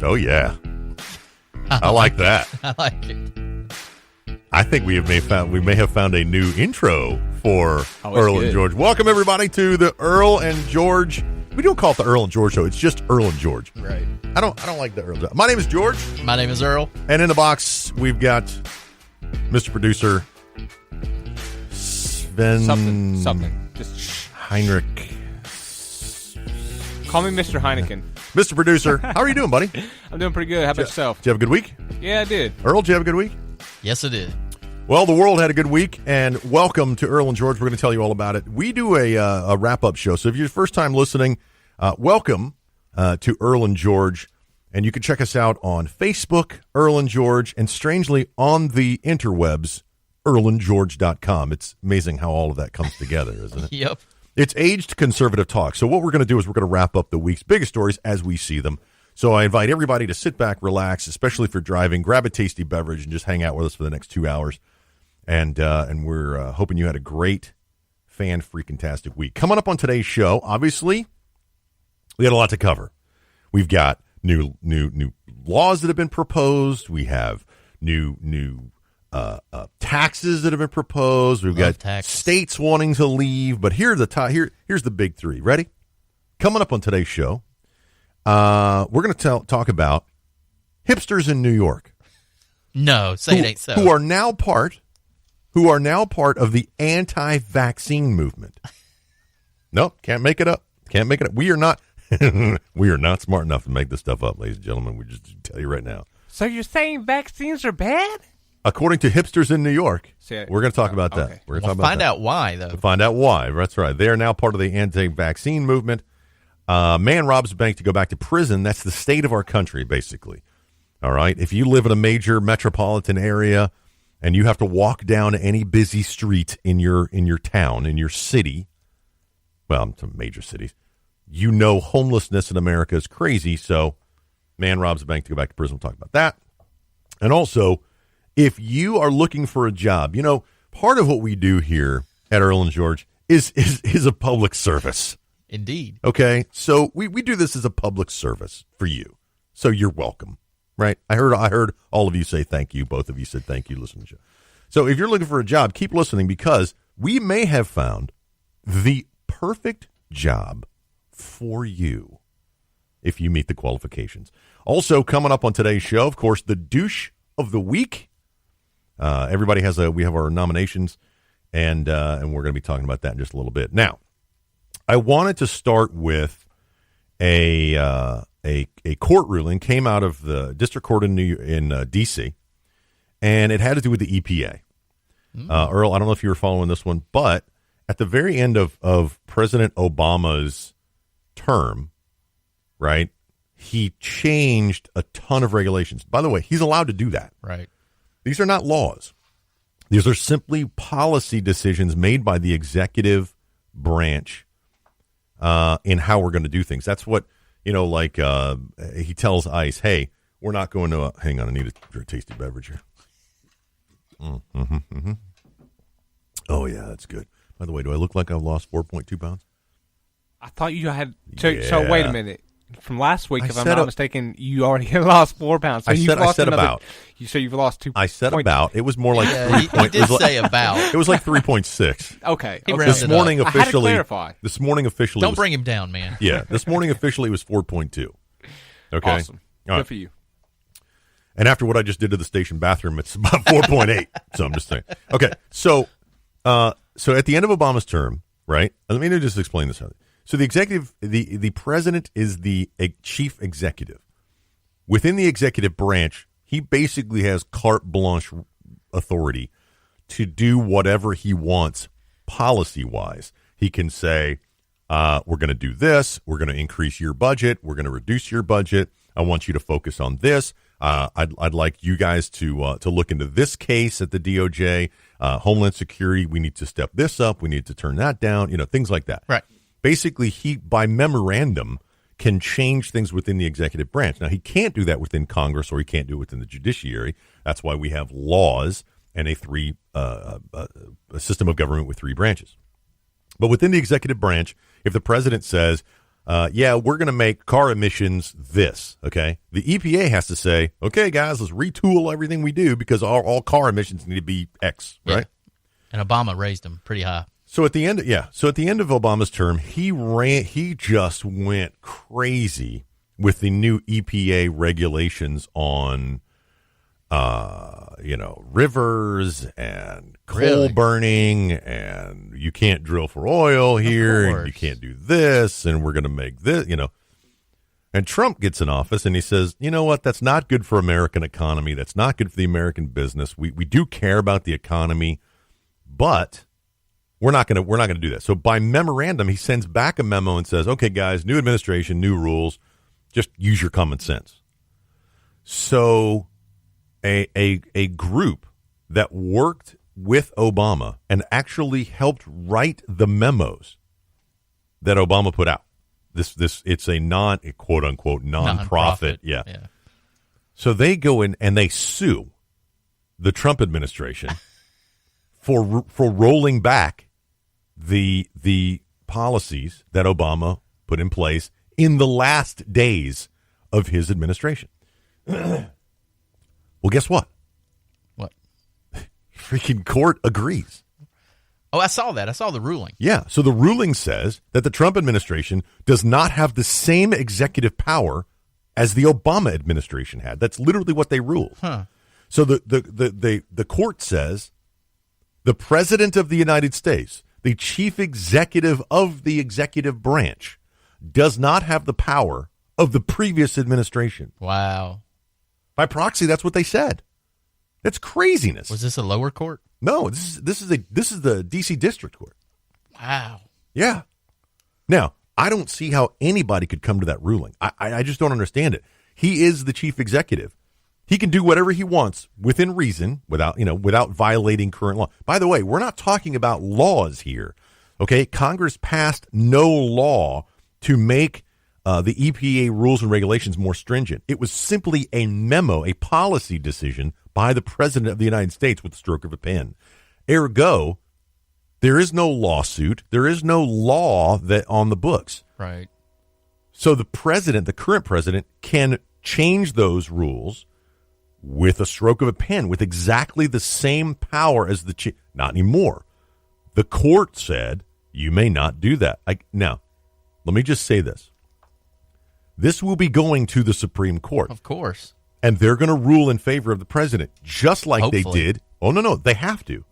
Oh, yeah. I like that. I like it. I think we may have found a new intro for Earl and George. Welcome, everybody, to the Earl and George. We don't call it the Earl and George show. It's just Earl and George. Right. I don't like the Earl. My name is George. My name is Earl. And in the box, we've got Mr. Producer Sven. Something. Just Heinrich. Call me Mr. Heineken. Mr. Producer, how are you doing, buddy? I'm doing pretty good. How about yourself? Did you have a good week? Yeah, I did. Earl, did you have a good week? Yes, it did. Well, the world had a good week, and welcome to Earl and George. We're going to tell you all about it. We do a wrap-up show, so if you're your first time listening, welcome to Earl and George, and you can check us out on Facebook, Earl and George, and strangely, on the interwebs, earlandgeorge.com. It's amazing how all of that comes together, isn't it? Yep. It's aged conservative talk. So what we're going to do is we're going to wrap up the week's biggest stories as we see them. So I invite everybody to sit back, relax, especially if you're driving, grab a tasty beverage, and just hang out with us for the next 2 hours. And we're hoping you had a great, fan-freaking-tastic week. Coming up on today's show, obviously, we had a lot to cover. We've got new laws that have been proposed. We have new taxes that have been proposed. We've got states wanting to leave. But here's the big three. Ready? Coming up on today's show, we're going to talk about hipsters in New York. No, say it ain't so. Who are now part of the anti-vaccine movement. Nope, can't make it up. Can't make it up. We are not smart enough to make this stuff up, ladies and gentlemen. We just tell you right now. So you're saying vaccines are bad? According to hipsters in New York, we're going to talk about that. Okay. We're going to find out why, though. We'll find out why. That's right. They are now part of the anti-vaccine movement. Man robs a bank to go back to prison. That's the state of our country, basically. All right. If you live in a major metropolitan area and you have to walk down any busy street in your town, in your city, well, some major cities, you know homelessness in America is crazy. So man robs a bank to go back to prison. We'll talk about that. And also, if you are looking for a job, part of what we do here at Earl and George is a public service. Indeed. Okay, so we do this as a public service for you. So you're welcome, right? I heard all of you say thank you. Both of you said thank you. Listen to the show. So if you're looking for a job, keep listening because we may have found the perfect job for you if you meet the qualifications. Also coming up on today's show, of course, the douche of the week. We have our nominations, and we're going to be talking about that in just a little bit. Now, I wanted to start with a court ruling came out of the district court in D.C., and it had to do with the EPA. Earl, I don't know if you were following this one, but at the very end of President Obama's term, right, he changed a ton of regulations. By the way, he's allowed to do that. Right. These are not laws. These are simply policy decisions made by the executive branch in how we're going to do things. That's what, he tells ICE, hey, we're not going to, hang on, I need a tasty beverage here. Oh, yeah, that's good. By the way, do I look like I've lost 4.2 pounds? I thought you had. Yeah. So wait a minute. From last week, if I'm not mistaken, you already lost 4 pounds. So I said about. So you've lost 2. I said about. It was more like 3. He did say about. It was like 3.6. Okay. This morning I had to officially. clarify. This morning officially. Don't bring him down, man. Yeah. This morning officially was 4.2. Okay. Awesome. All right. Good for you. And after what I just did to the station bathroom, it's about 4.8. So I'm just saying. Okay. So at the end of Obama's term, right? Let me just explain this. So the president is the chief executive. Within the executive branch, he basically has carte blanche authority to do whatever he wants policy-wise. He can say, we're going to do this. We're going to increase your budget. We're going to reduce your budget. I want you to focus on this. I'd like you guys to look into this case at the DOJ. Homeland Security, we need to step this up. We need to turn that down. Things like that. Right. Basically, he, by memorandum, can change things within the executive branch. Now, he can't do that within Congress or he can't do it within the judiciary. That's why we have laws and a system of government with 3 branches. But within the executive branch, if the president says, yeah, we're going to make car emissions this, okay? The EPA has to say, okay, guys, let's retool everything we do because all car emissions need to be X, right? And Obama raised them pretty high. So at the end, So at the end of Obama's term, he just went crazy with the new EPA regulations on, rivers and coal burning, and you can't drill for oil here, and you can't do this, and we're going to make this, And Trump gets in office and he says, you know what? That's not good for American economy. That's not good for the American business. We do care about the economy, but we're not going to do that. So by memorandum, he sends back a memo and says, okay, guys, new administration, new rules. Just use your common sense. So a group that worked with Obama and actually helped write the memos that Obama put out. It's a quote unquote nonprofit. Yeah. So they go in and they sue the Trump administration for rolling back the policies that Obama put in place in the last days of his administration. Well, guess what? What? Freaking court agrees. Oh, I saw that. I saw the ruling. Yeah. So the ruling says that the Trump administration does not have the same executive power as the Obama administration had. That's literally what they ruled. Huh. So the court says the president of the United States, the chief executive of the executive branch, does not have the power of the previous administration. Wow. By proxy, that's what they said. That's craziness. Was this a lower court? No, this is the D.C. District Court. Wow. Yeah. Now, I don't see how anybody could come to that ruling. I just don't understand it. He is the chief executive. He can do whatever he wants within reason, without violating current law. By the way, we're not talking about laws here. Okay, Congress passed no law to make the EPA rules and regulations more stringent. It was simply a memo, a policy decision by the president of the United States with the stroke of a pen. Ergo, there is no lawsuit. There is no law that on the books. Right. So the current president, can change those rules with a stroke of a pen, with exactly the same power as the chief. Not anymore. The court said you may not do that. Now, let me just say this. This will be going to the Supreme Court. Of course. And they're going to rule in favor of the president, just like Hopefully. they did. Oh, no, they have to.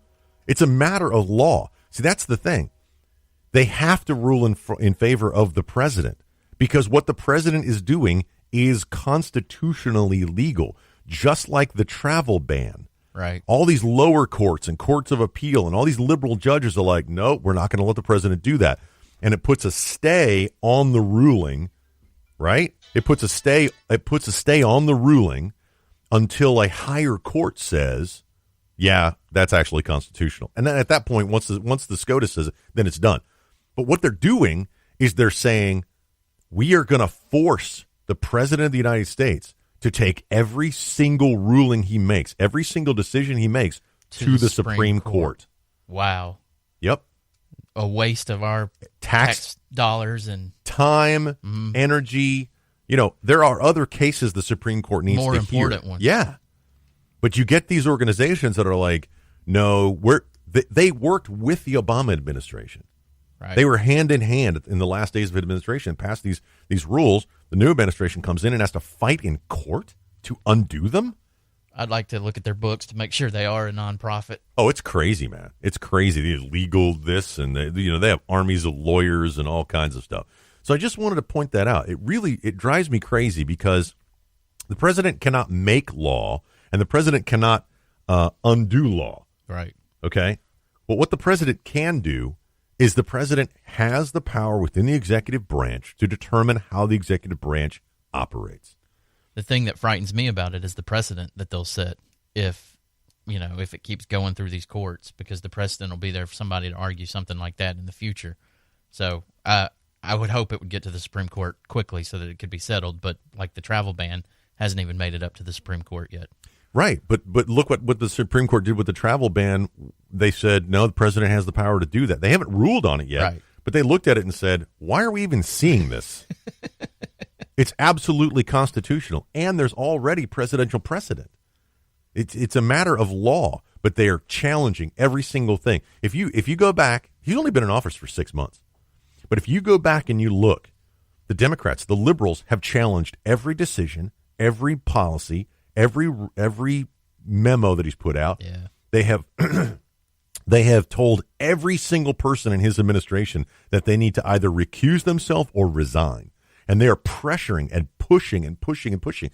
It's a matter of law. See, that's the thing. They have to rule in favor of the president because what the president is doing is constitutionally legal, just like the travel ban. Right. All these lower courts and courts of appeal and all these liberal judges are like, no, we're not going to let the president do that. And it puts a stay on the ruling, right? It puts a stay on the ruling until a higher court says, yeah, that's actually constitutional. And then at that point, once the SCOTUS says it, then it's done. But what they're doing is they're saying, we are going to force the president of the United States to take every single ruling he makes, every single decision he makes to the Supreme Court. Wow. Yep. A waste of our tax dollars and time, energy. There are other cases the Supreme Court needs more to important hear. ones. Yeah. But you get these organizations that are like, no, they worked with the Obama administration. Right. They were hand in hand in the last days of administration, passed these rules. The new administration comes in and has to fight in court to undo them. I'd like to look at their books to make sure they are a nonprofit. Oh, it's crazy, man. It's crazy. They legal this and they have armies of lawyers and all kinds of stuff. So I just wanted to point that out. It drives me crazy because the president cannot make law and the president cannot undo law. Right. Okay. But what the president can do is the president has the power within the executive branch to determine how the executive branch operates. The thing that frightens me about it is the precedent that they'll set if it keeps going through these courts, because the precedent will be there for somebody to argue something like that in the future. So I would hope it would get to the Supreme Court quickly so that it could be settled. But like the travel ban hasn't even made it up to the Supreme Court yet. Right. But look what the Supreme Court did with the travel ban. They said, no, the president has the power to do that. They haven't ruled on it yet. Right. But they looked at it and said, why are we even seeing this? It's absolutely constitutional, and there's already presidential precedent. It's a matter of law, but they are challenging every single thing. If you go back, he's only been in office for 6 months. But if you go back and you look, the Democrats, the liberals have challenged every decision, every policy, every memo that he's put out. Yeah. They have they have told every single person in his administration that they need to either recuse themselves or resign. And they are pressuring and pushing and pushing and pushing.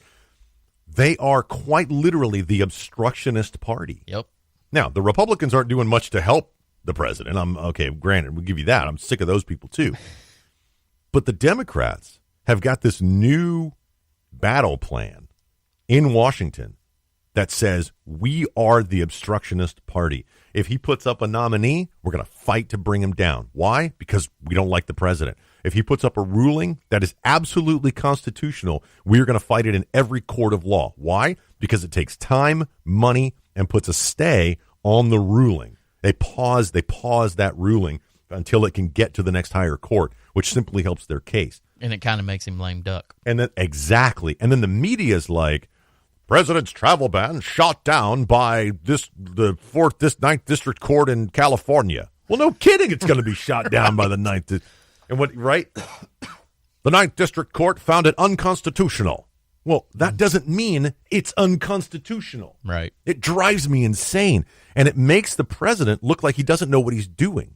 They are quite literally the obstructionist party. Yep. Now, the Republicans aren't doing much to help the president. Granted, we'll give you that. I'm sick of those people too. But the Democrats have got this new battle plan in Washington that says we are the obstructionist party. If he puts up a nominee, we're going to fight to bring him down. Why? Because we don't like the president. If he puts up a ruling that is absolutely constitutional, we're going to fight it in every court of law. Why? Because it takes time, money, and puts a stay on the ruling. They pause that ruling until it can get to the next higher court, which simply helps their case. And it kind of makes him lame duck. And then exactly. And then the media's like, president's travel ban shot down by the 9th District Court in California. Well, no kidding, it's going to be shot down by the 9th. And what, right? The 9th District Court found it unconstitutional. Well, that doesn't mean it's unconstitutional. Right. It drives me insane. And it makes the president look like he doesn't know what he's doing.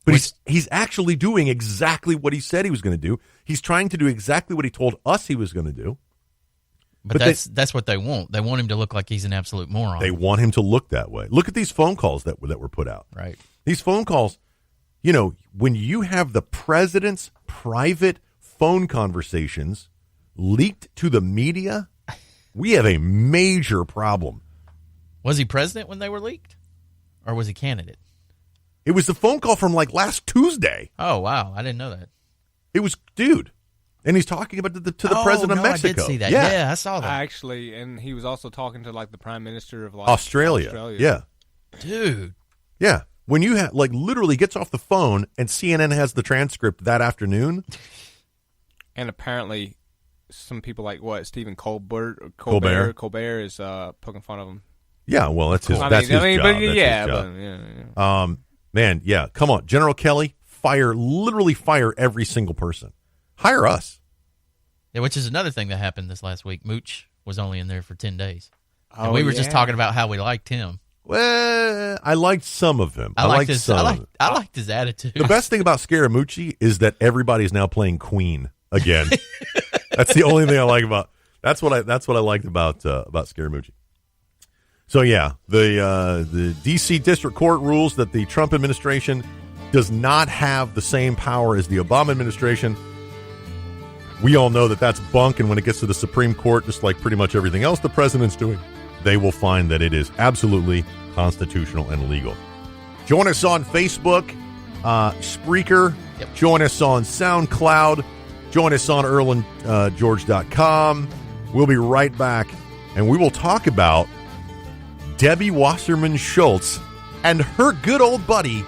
But he's actually doing exactly what he said he was going to do. He's trying to do exactly what he told us he was going to do. But that's what they want. They want him to look like he's an absolute moron. They want him to look that way. Look at these phone calls that were put out. Right. These phone calls, when you have the president's private phone conversations leaked to the media, we have a major problem. Was he president when they were leaked? Or was he candidate? It was the phone call from last Tuesday. Oh, wow. I didn't know that. It was, dude. And he's talking about to the president of Mexico. I did see that. Yeah, I saw that. Actually, and he was also talking to the prime minister of Australia. Yeah. Dude. Yeah. When you have literally gets off the phone and CNN has the transcript that afternoon. And apparently some people Stephen Colbert is poking fun of him. Yeah, well, that's his job. Man, yeah, come on. General Kelly, literally fire every single person. Hire us. Yeah, which is another thing that happened this last week. Mooch was only in there for 10 days. And we were just talking about how we liked him. Well, I liked some of him. I liked his attitude. The best thing about Scaramucci is that everybody's now playing Queen again. That's the only thing I like about. That's what I liked about Scaramucci. So yeah, the D.C. District Court rules that the Trump administration does not have the same power as the Obama administration. We all know that that's bunk, and when it gets to the Supreme Court, just like pretty much everything else the president's doing, they will find that it is absolutely constitutional and legal. Join us on Facebook, Spreaker. Yep. Join us on SoundCloud. Join us on EarlandGeorge.com. We'll be right back, and we will talk about Debbie Wasserman Schultz and her good old buddy,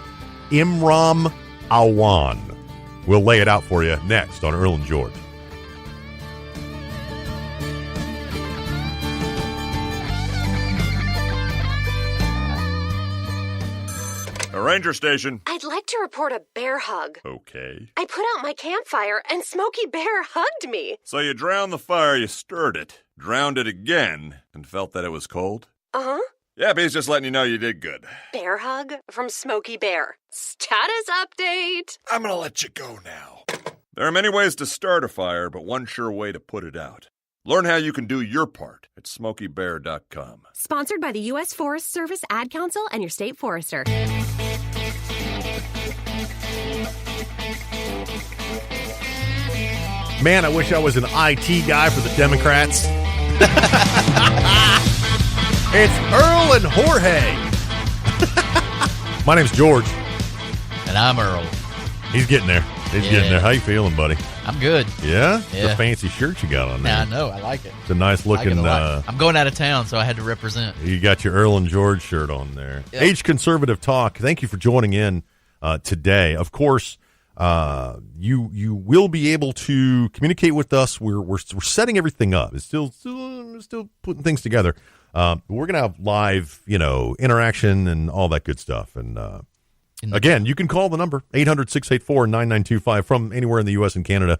Imran Awan. We'll lay it out for you next on Earl and George. A ranger station. I'd like to report a bear hug. Okay. I put out my campfire and Smokey Bear hugged me. So you drowned the fire, you stirred it, drowned it again, and felt that it was cold? Uh-huh. Yeah, but he's just letting you know you did good. Bear hug from Smokey Bear. Status update. I'm gonna let you go now. There are many ways to start a fire, but one sure way to put it out. Learn how you can do your part at SmokeyBear.com. Sponsored by the U.S. Forest Service, Ad Council, and your state forester. Man, I wish I was an IT guy for the Democrats. It's Earl and Jorge. My name's George. And I'm Earl. He's getting there. He's getting there. How you feeling, buddy? I'm good. Yeah? Yeah. The fancy shirt you got on there. Yeah, I know. I like it. It's a nice looking. I'm going out of town, so I had to represent. You got your Earl and George shirt on there. Yep. Age Conservative Talk. Thank you for joining in today. Of course, You will be able to communicate with us. We're setting everything up. It's still putting things together. We're gonna have live, interaction and all that good stuff. And again, you can call the number 800-684-9925 from anywhere in the U.S. and Canada.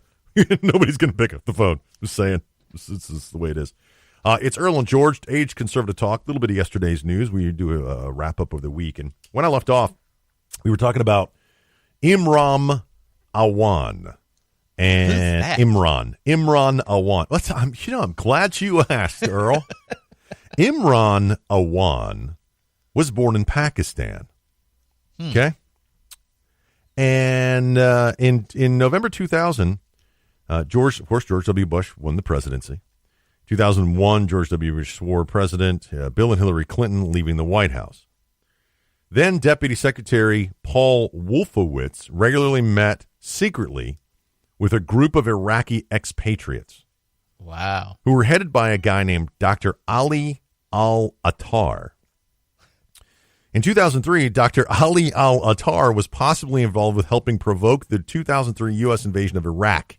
Nobody's gonna pick up the phone. Just saying, this is the way it is. It's Earl and George, Age Conservative Talk. A little bit of yesterday's news. We do a wrap up of the week, and when I left off, we were talking about Imran Awan and Imran Awan. I'm glad you asked, Earl. Imran Awan was born in Pakistan. Okay, and in November 2000, George W. Bush won the presidency. 2001, George W. Bush swore president. Bill and Hillary Clinton leaving the White House. Then Deputy Secretary Paul Wolfowitz regularly met secretly with a group of Iraqi expatriates. Wow. Who were headed by a guy named Dr. Ali al-Attar. In 2003, Dr. Ali al-Attar was possibly involved with helping provoke the 2003 U.S. invasion of Iraq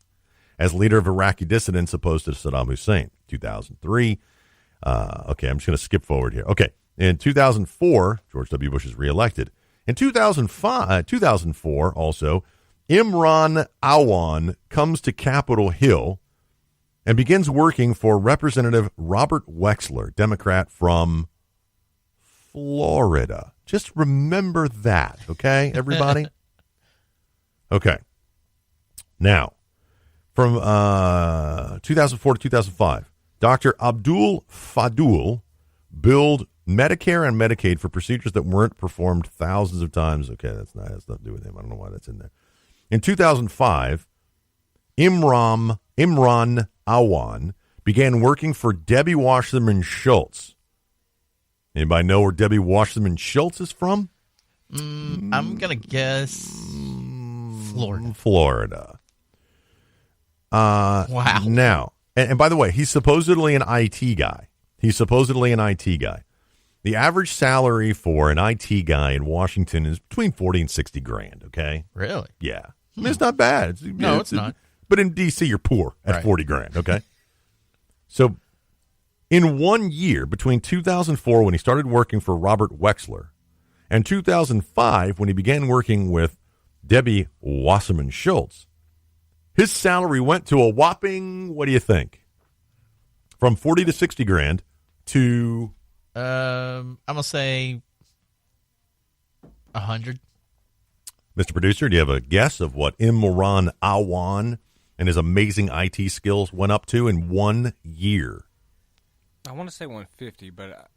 as leader of Iraqi dissidents opposed to Saddam Hussein. 2003. Okay, I'm just going to skip forward here. Okay. In 2004, George W. Bush is reelected. In 2004, also, Imran Awan comes to Capitol Hill and begins working for Representative Robert Wexler, Democrat from Florida. Just remember that, okay, everybody? Okay. Now, from 2004 to 2005, Dr. Abdul Fadul billed Medicare and Medicaid for procedures that weren't performed thousands of times. Okay, has nothing to do with him. I don't know why that's in there. In 2005, Imran Awan began working for Debbie Wasserman Schultz. Anybody know where Debbie Wasserman Schultz is from? I'm going to guess Florida. Wow. Now, and by the way, he's supposedly an IT guy. The average salary for an IT guy in Washington is between 40 and 60 grand, okay? Really? Yeah. I mean, it's not bad. It's not. But in D.C., you're poor at 40 grand, okay? So in 1 year, between 2004, when he started working for Robert Wexler, and 2005, when he began working with Debbie Wasserman Schultz, his salary went to a whopping, what do you think? From 40 to 60 grand to... I'm going to say 100. Mr. Producer, do you have a guess of what Imran Awan and his amazing IT skills went up to in 1 year? I want to say 150, but...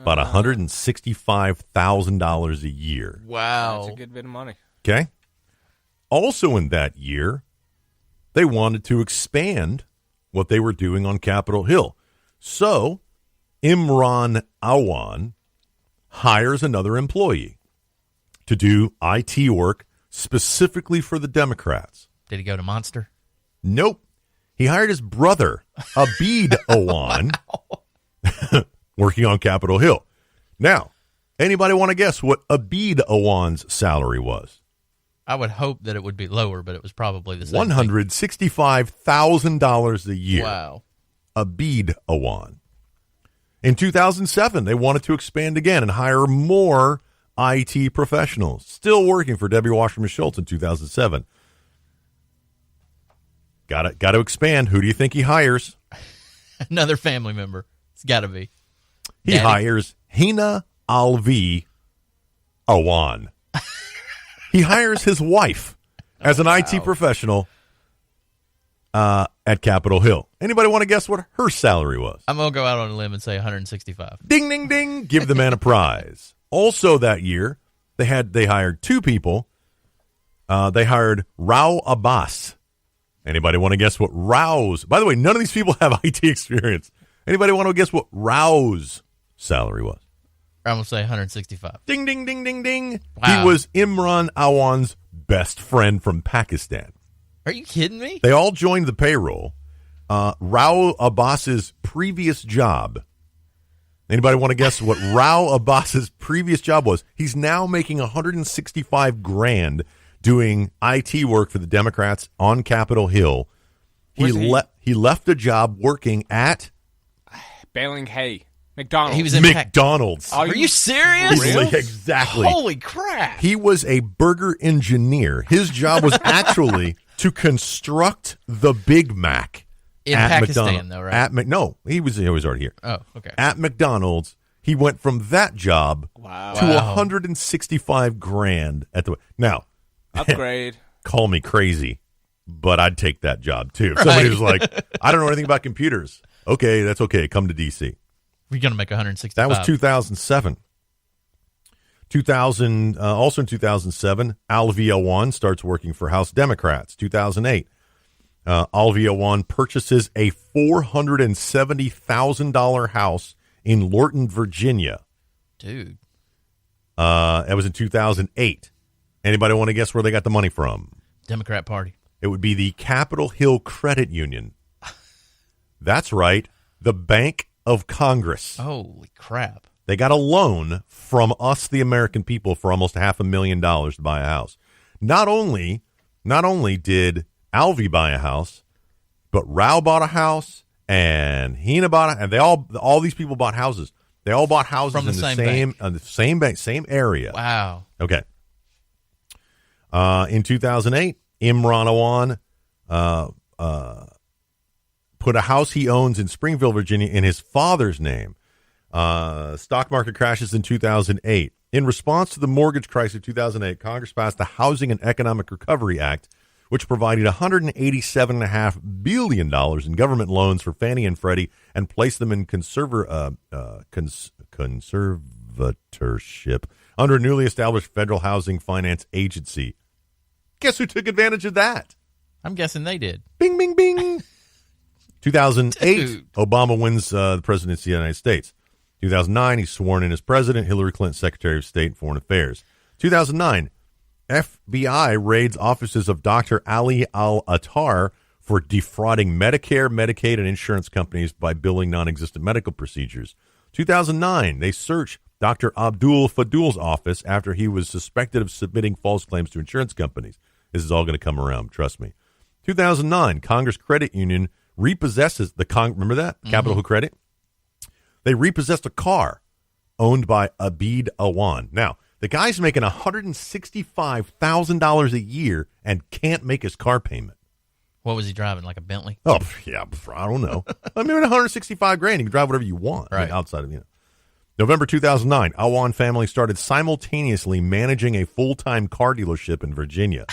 About $165,000 a year. Wow. That's a good bit of money. Okay. Also in that year, they wanted to expand what they were doing on Capitol Hill. So Imran Awan hires another employee to do IT work specifically for the Democrats. Did he go to Monster? Nope. He hired his brother, Abid Awan, working on Capitol Hill. Now, anybody want to guess what Abid Awan's salary was? I would hope that it would be lower, but it was probably the same. $165,000 a year. Wow. Abid Awan. In 2007, they wanted to expand again and hire more IT professionals. Still working for Debbie Wasserman Schultz in 2007. Got to expand. Who do you think he hires? Another family member. It's got to be. He hires Hina Alvi Awan. He hires his wife as an IT professional at Capitol Hill. Anybody want to guess what her salary was? I'm going to go out on a limb and say 165. Ding, ding, ding. Give the man a prize. Also that year, they hired two people. They hired Rao Abbas. Anybody want to guess what Rao's? By the way, none of these people have IT experience. Anybody want to guess what Rao's salary was? I'm going to say 165. Ding, ding, ding, ding, ding. Wow. He was Imran Awan's best friend from Pakistan. Are you kidding me? They all joined the payroll. Rao Abbas's previous job. Anybody want to guess what Rao Abbas's previous job was? He's now making $165 grand doing IT work for the Democrats on Capitol Hill. He left a job working at baling hay. McDonald's. He was in McDonald's. Are you serious? Exactly. Holy crap. He was a burger engineer. His job was actually to construct the Big Mac in at Pakistan, McDonald's. though, right? No, he was already here. Oh, okay. At McDonald's, he went from that job to $165,000 at the now. Upgrade. Call me crazy, but I'd take that job too. If somebody was like, "I don't know anything about computers." Okay, that's okay. Come to DC. We're going to make 165. That was 2007. Also in 2007, Alvia starts working for House Democrats. 2008, Alvia purchases a $470,000 house in Lorton, Virginia. Dude. That was in 2008. Anybody want to guess where they got the money from? Democrat Party. It would be the Capitol Hill Credit Union. That's right. The Bank of Congress. Holy crap. They got a loan from us, the American people, for almost $500,000 to buy a house. Not only did Alvy buy a house, but Rao bought a house, and Hina bought a, and all these people bought houses. They all bought houses from the in the same bank, same area. Wow. Okay. In 2008, Imran Awan put a house he owns in Springfield, Virginia, in his father's name. Stock market crashes in 2008. In response to the mortgage crisis of 2008, Congress passed the Housing and Economic Recovery Act, which provided $187.5 billion in government loans for Fannie and Freddie and placed them in conservatorship under a newly established Federal Housing Finance Agency. Guess who took advantage of that? I'm guessing they did. Bing, bing, bing. 2008, Dude. Obama wins the presidency of the United States. 2009, he's sworn in as president. Hillary Clinton, Secretary of State and Foreign Affairs. 2009, FBI raids offices of Dr. Ali Al-Attar for defrauding Medicare, Medicaid, and insurance companies by billing non-existent medical procedures. 2009, they search Dr. Abdul Fadul's office after he was suspected of submitting false claims to insurance companies. This is all going to come around, trust me. 2009, Congress Credit Union repossesses remember that? Capitol Hill Credit? They repossessed a car owned by Abid Awan. Now, the guy's making $165,000 a year and can't make his car payment. What was he driving? Like a Bentley? Oh, yeah, I don't know. I mean, $165,000, you can drive whatever you want. Right. I mean, outside of, November 2009, Awan family started simultaneously managing a full-time car dealership in Virginia,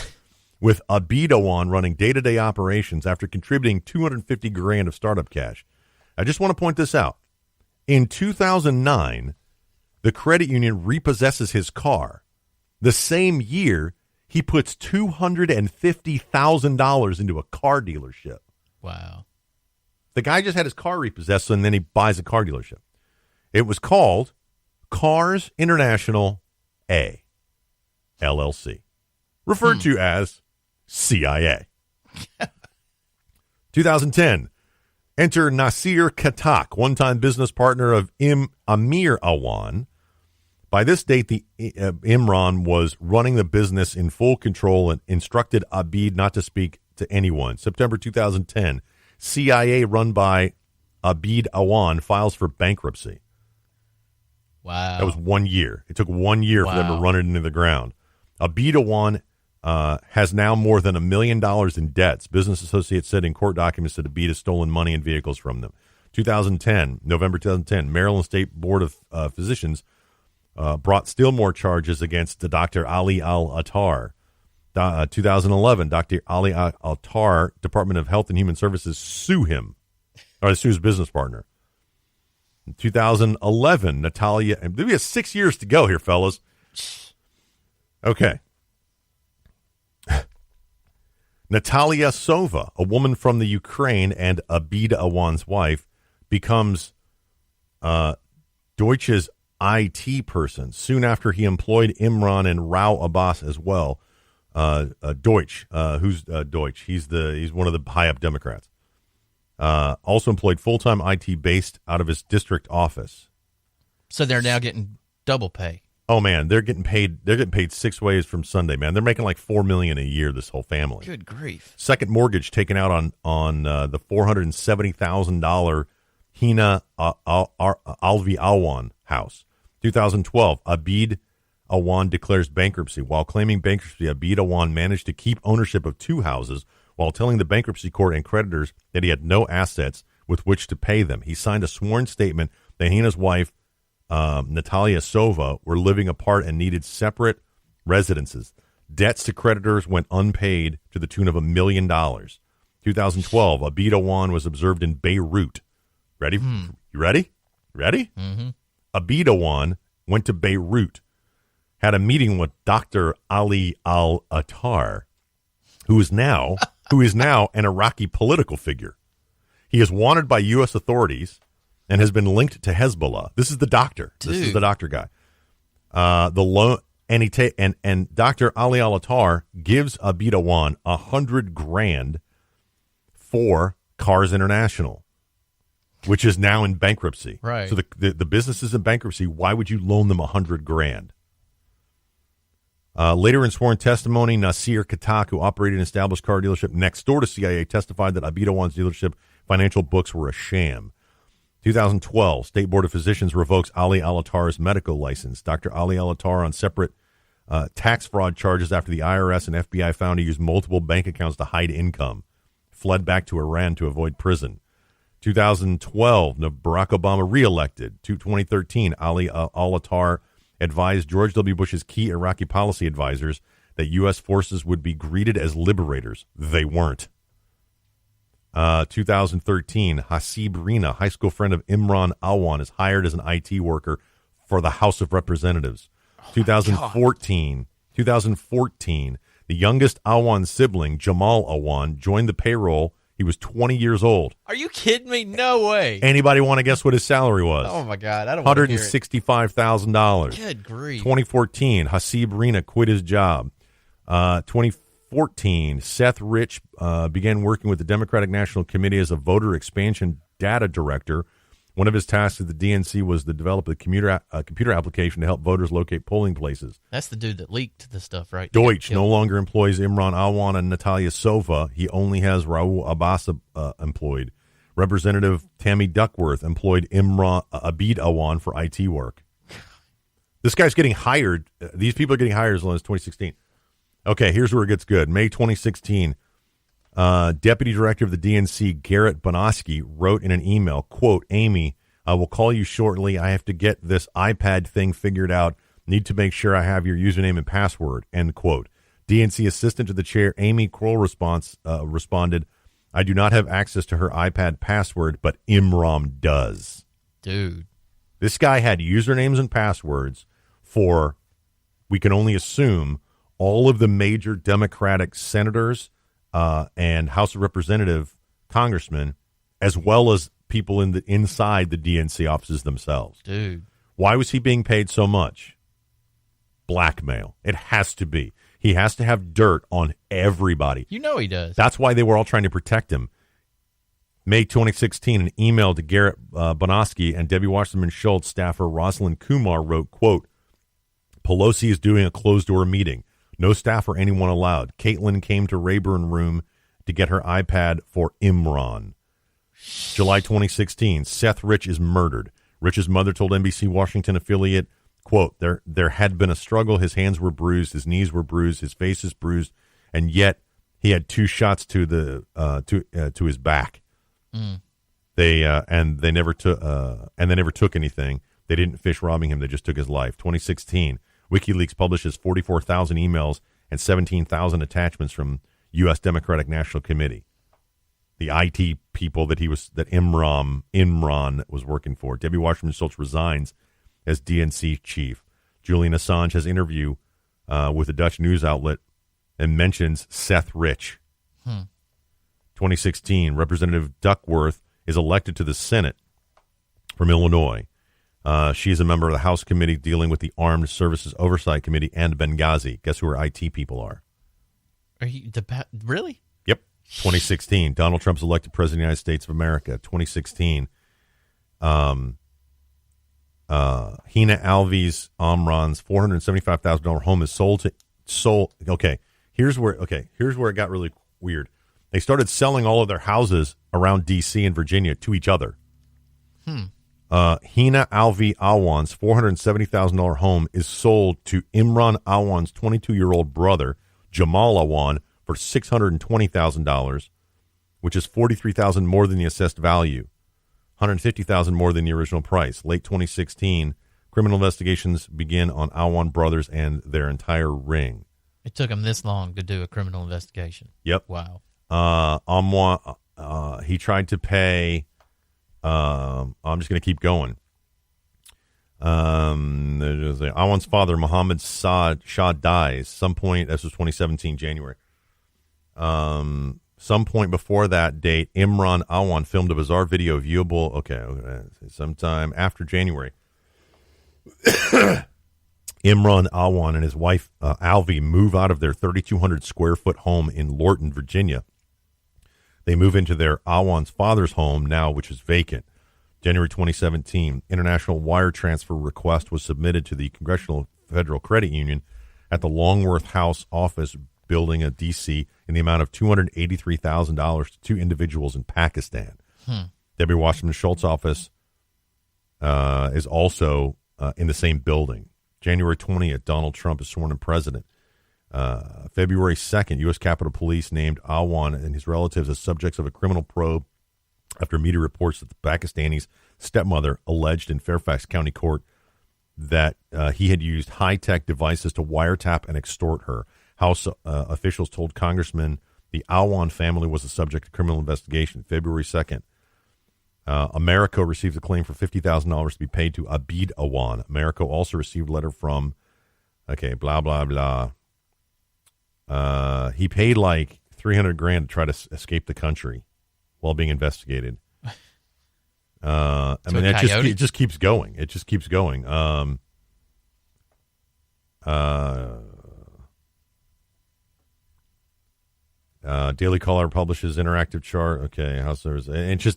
with Abid Awan running day-to-day operations after contributing $250,000 of startup cash. I just want to point this out. In 2009, the credit union repossesses his car. The same year, he puts $250,000 into a car dealership. Wow. The guy just had his car repossessed, and then he buys a car dealership. It was called Cars International A, LLC, referred to as CIA. 2010, enter Nasir Khatak, one-time business partner of Amir Awan. By this date, the Imran was running the business in full control and instructed Abid not to speak to anyone. September 2010, CIA run by Abid Awan files for bankruptcy. Wow. That was 1 year. It took 1 year for them to run it into the ground. Abid Awan has now more than $1 million in debts. Business associates said in court documents that Abid has stolen money and vehicles from them. November 2010, Maryland State Board of Physicians brought still more charges against Dr. Ali Al-Attar. 2011, Dr. Ali Al-Attar, Department of Health and Human Services, sue his business partner. In 2011, Natalia, and we have 6 years to go here, fellas. Okay. Natalia Sova, a woman from the Ukraine and Abid Awan's wife, becomes Deutsche's IT person soon after he employed Imran and Rao Abbas as well. Deutsch, who's Deutsch? He's one of the high up Democrats. Also employed full-time IT based out of his district office. So they're now getting double pay. Oh man, they're getting paid. They're getting paid 6 ways from Sunday, man. They're making like $4 million a year. This whole family. Good grief! Second mortgage taken out on the $470,000 Hina Alvi Awan house. 2012, Abid Awan declares bankruptcy. While claiming bankruptcy, Abid Awan managed to keep ownership of 2 houses while telling the bankruptcy court and creditors that he had no assets with which to pay them. He signed a sworn statement that he and his wife, Natalia Sova, were living apart and needed separate residences. Debts to creditors went unpaid to the tune of $1 million. 2012, Abid Awan was observed in Beirut. Ready? You ready? Ready? Mm-hmm. Abid Awan went to Beirut, had a meeting with Dr. Ali al-Attar, who is now an Iraqi political figure. He is wanted by U.S. authorities and has been linked to Hezbollah. This is the doctor. Dude. This is the doctor guy. And Dr. Ali al-Attar gives Abid Awan $100,000 for Cars International, which is now in bankruptcy. Right. So the business is in bankruptcy. Why would you loan them $100,000? Later in sworn testimony, Nasir Katak, who operated an established car dealership next door to CIA, testified that Abid Awan's dealership financial books were a sham. 2012, State Board of Physicians revokes Ali al-Attar's medical license. Dr. Ali al-Attar on separate tax fraud charges after the IRS and FBI found he used multiple bank accounts to hide income. Fled back to Iran to avoid prison. 2012, Barack Obama reelected. 2013, Ali al-Attar advised George W. Bush's key Iraqi policy advisors that U.S. forces would be greeted as liberators. They weren't. 2013, Hasib Rina, high school friend of Imran Awan, is hired as an IT worker for the House of Representatives. 2014, the youngest Awan sibling, Jamal Awan, joined the payroll. He was 20 years old. Are you kidding me? No way. Anybody want to guess what his salary was? Oh my God, I don't want to hear it. $165,000. Good grief. 2014, Hasib Rina quit his job. 2014, Seth Rich began working with the Democratic National Committee as a voter expansion data director. One of his tasks at the DNC was to develop a computer application to help voters locate polling places. That's the dude that leaked the stuff, right? Deutsch no longer employs Imran Awan and Natalia Sova. He only has Raul Abbas employed. Representative Tammy Duckworth employed Abid Awan for IT work. This guy's getting hired. These people are getting hired as long as 2016. Okay, here's where it gets good. May 2016, Deputy Director of the DNC, Garrett Bonoski, wrote in an email, quote, Amy, I will call you shortly. I have to get this iPad thing figured out. Need to make sure I have your username and password, end quote. DNC Assistant to the Chair, Amy Kroll, responded, I do not have access to her iPad password, but Imran does. Dude. This guy had usernames and passwords for, we can only assume, all of the major Democratic senators and House of Representative congressmen, as well as people inside the DNC offices themselves. Dude. Why was he being paid so much? Blackmail. It has to be. He has to have dirt on everybody. You know he does. That's why they were all trying to protect him. May 2016, an email to Garrett Bonoski and Debbie Wasserman Schultz staffer Rosalind Kumar wrote, quote, Pelosi is doing a closed-door meeting. No staff or anyone allowed. Caitlin came to Rayburn Room to get her iPad for Imran. July 2016, Seth Rich is murdered. Rich's mother told NBC Washington affiliate, quote, there had been a struggle. His hands were bruised. His knees were bruised. His face is bruised. And yet he had 2 shots to his back. Mm. They never took anything. They didn't fish robbing him. They just took his life. 2016. WikiLeaks publishes 44,000 emails and 17,000 attachments from U.S. Democratic National Committee, the IT people that Imran was working for. Debbie Wasserman Schultz resigns as DNC chief. Julian Assange has an interview with a Dutch news outlet and mentions Seth Rich. 2016, Representative Duckworth is elected to the Senate from Illinois. She is a member of the House Committee dealing with the Armed Services Oversight Committee and Benghazi. Guess who her IT people are? Are you really? Yep. 2016, Donald Trump's elected president of the United States of America. 2016, Hina Alvi's Omron's $475,000 home is sold. Okay, here's where it got really weird. They started selling all of their houses around D.C. and Virginia to each other. Hina Alvi Awan's $470,000 home is sold to Imran Awan's 22-year-old brother, Jamal Awan, for $620,000, which is $43,000 more than the assessed value, $150,000 more than the original price. Late 2016, criminal investigations begin on Awan brothers and their entire ring. It took him this long to do a criminal investigation. Yep. Wow. He tried to pay. I'm just going to keep going. Awan's father, Mohammed Shah, dies. Some point, this was 2017, January. Some point before that date, Imran Awan filmed a bizarre video viewable. Okay, sometime after January. Imran Awan and his wife, Alvi, move out of their 3,200 square foot home in Lorton, Virginia. They move into their Awan's father's home now, which is vacant. January 2017, international wire transfer request was submitted to the Congressional Federal Credit Union at the Longworth House office building in D.C. in the amount of $283,000 to two individuals in Pakistan. Debbie Wasserman Schultz's office is also in the same building. January 20th, Donald Trump is sworn in president. February 2nd, U.S. Capitol Police named Awan and his relatives as subjects of a criminal probe after media reports that the Pakistani's stepmother alleged in Fairfax County Court that he had used high-tech devices to wiretap and extort her. House officials told congressmen the Awan family was the subject of criminal investigation. February 2nd, Americo received a claim for $50,000 to be paid to Abid Awan. Americo also received a letter from, blah, blah, blah. He paid like $300,000 to try to escape the country while being investigated. It just keeps going. It just keeps going. Daily Caller publishes interactive chart. Okay,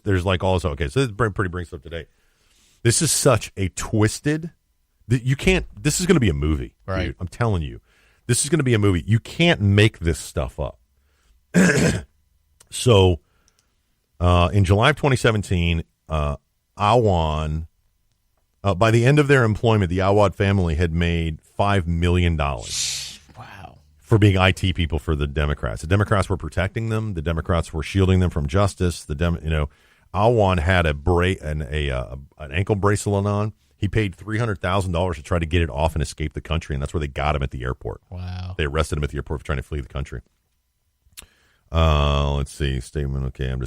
there's like all this. Okay, so this pretty brings up to date. This is such a twisted. You can't. This is going to be a movie, right? Dude, I'm telling you, this is going to be a movie. You can't make this stuff up. So, in July of 2017, Awan, by the end of their employment, the Awad family had made $5 million. Wow. For being IT people for the Democrats. The Democrats were protecting them. The Democrats were shielding them from justice. Awan had an ankle bracelet on. He paid $300,000 to try to get it off and escape the country, and that's where they got him at the airport. Wow. They arrested him at the airport for trying to flee the country. Let's see. Statement. Okay, I'm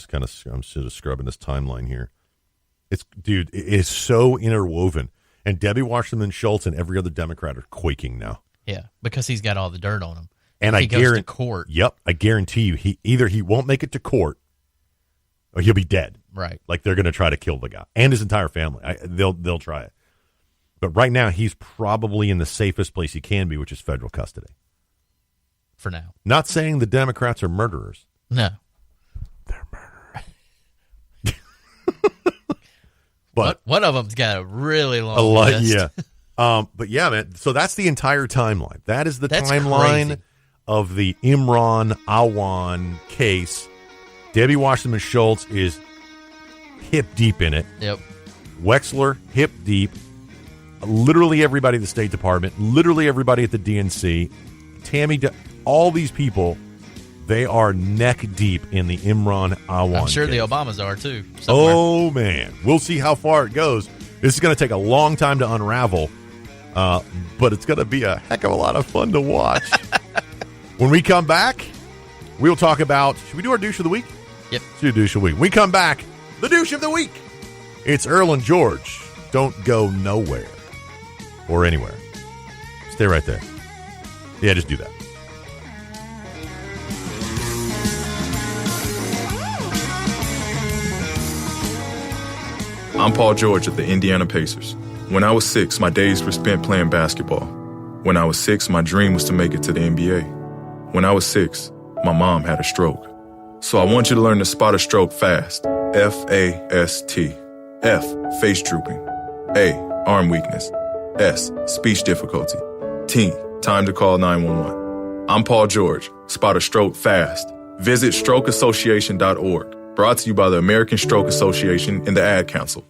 sort of scrubbing this timeline here. It is so interwoven. And Debbie Wasserman Schultz and every other Democrat are quaking now. Yeah, because he's got all the dirt on him. And he goes to court. Yep, I guarantee you, he won't make it to court, or he'll be dead. Right. Like they're going to try to kill the guy and his entire family. They'll try it. But right now, he's probably in the safest place he can be, which is federal custody. For now. Not saying the Democrats are murderers. No. They're murderers. But one of them's got a really long list. Yeah. But yeah, man. So that's the entire timeline. That's timeline crazy. Of the Imran Awan case. Debbie Wasserman Schultz is hip deep in it. Yep. Wexler, hip deep. Literally everybody at the State Department. Literally everybody at the DNC. All these people, they are neck deep in the Imran Awan I'm sure case. the Obamas are, too. Somewhere. Oh, man. We'll see how far it goes. This is going to take a long time to unravel, but it's going to be a heck of a lot of fun to watch. When we come back, we'll talk about, should we do our douche of the week? Yep. Let's do douche of the week. When we come back, the douche of the week. It's Earl and George. Don't go nowhere or anywhere. Stay right there. Yeah, just do that. I'm Paul George of the Indiana Pacers. When I was 6, my days were spent playing basketball. When I was 6, my dream was to make it to the NBA. When I was 6, my mom had a stroke. So I want you to learn to spot a stroke fast. F-A-S-T. F, face drooping. A, arm weakness. S, speech difficulty. T, time to call 911. I'm Paul George. Spot a stroke fast. Visit strokeassociation.org. Brought to you by the American Stroke Association and the Ad Council.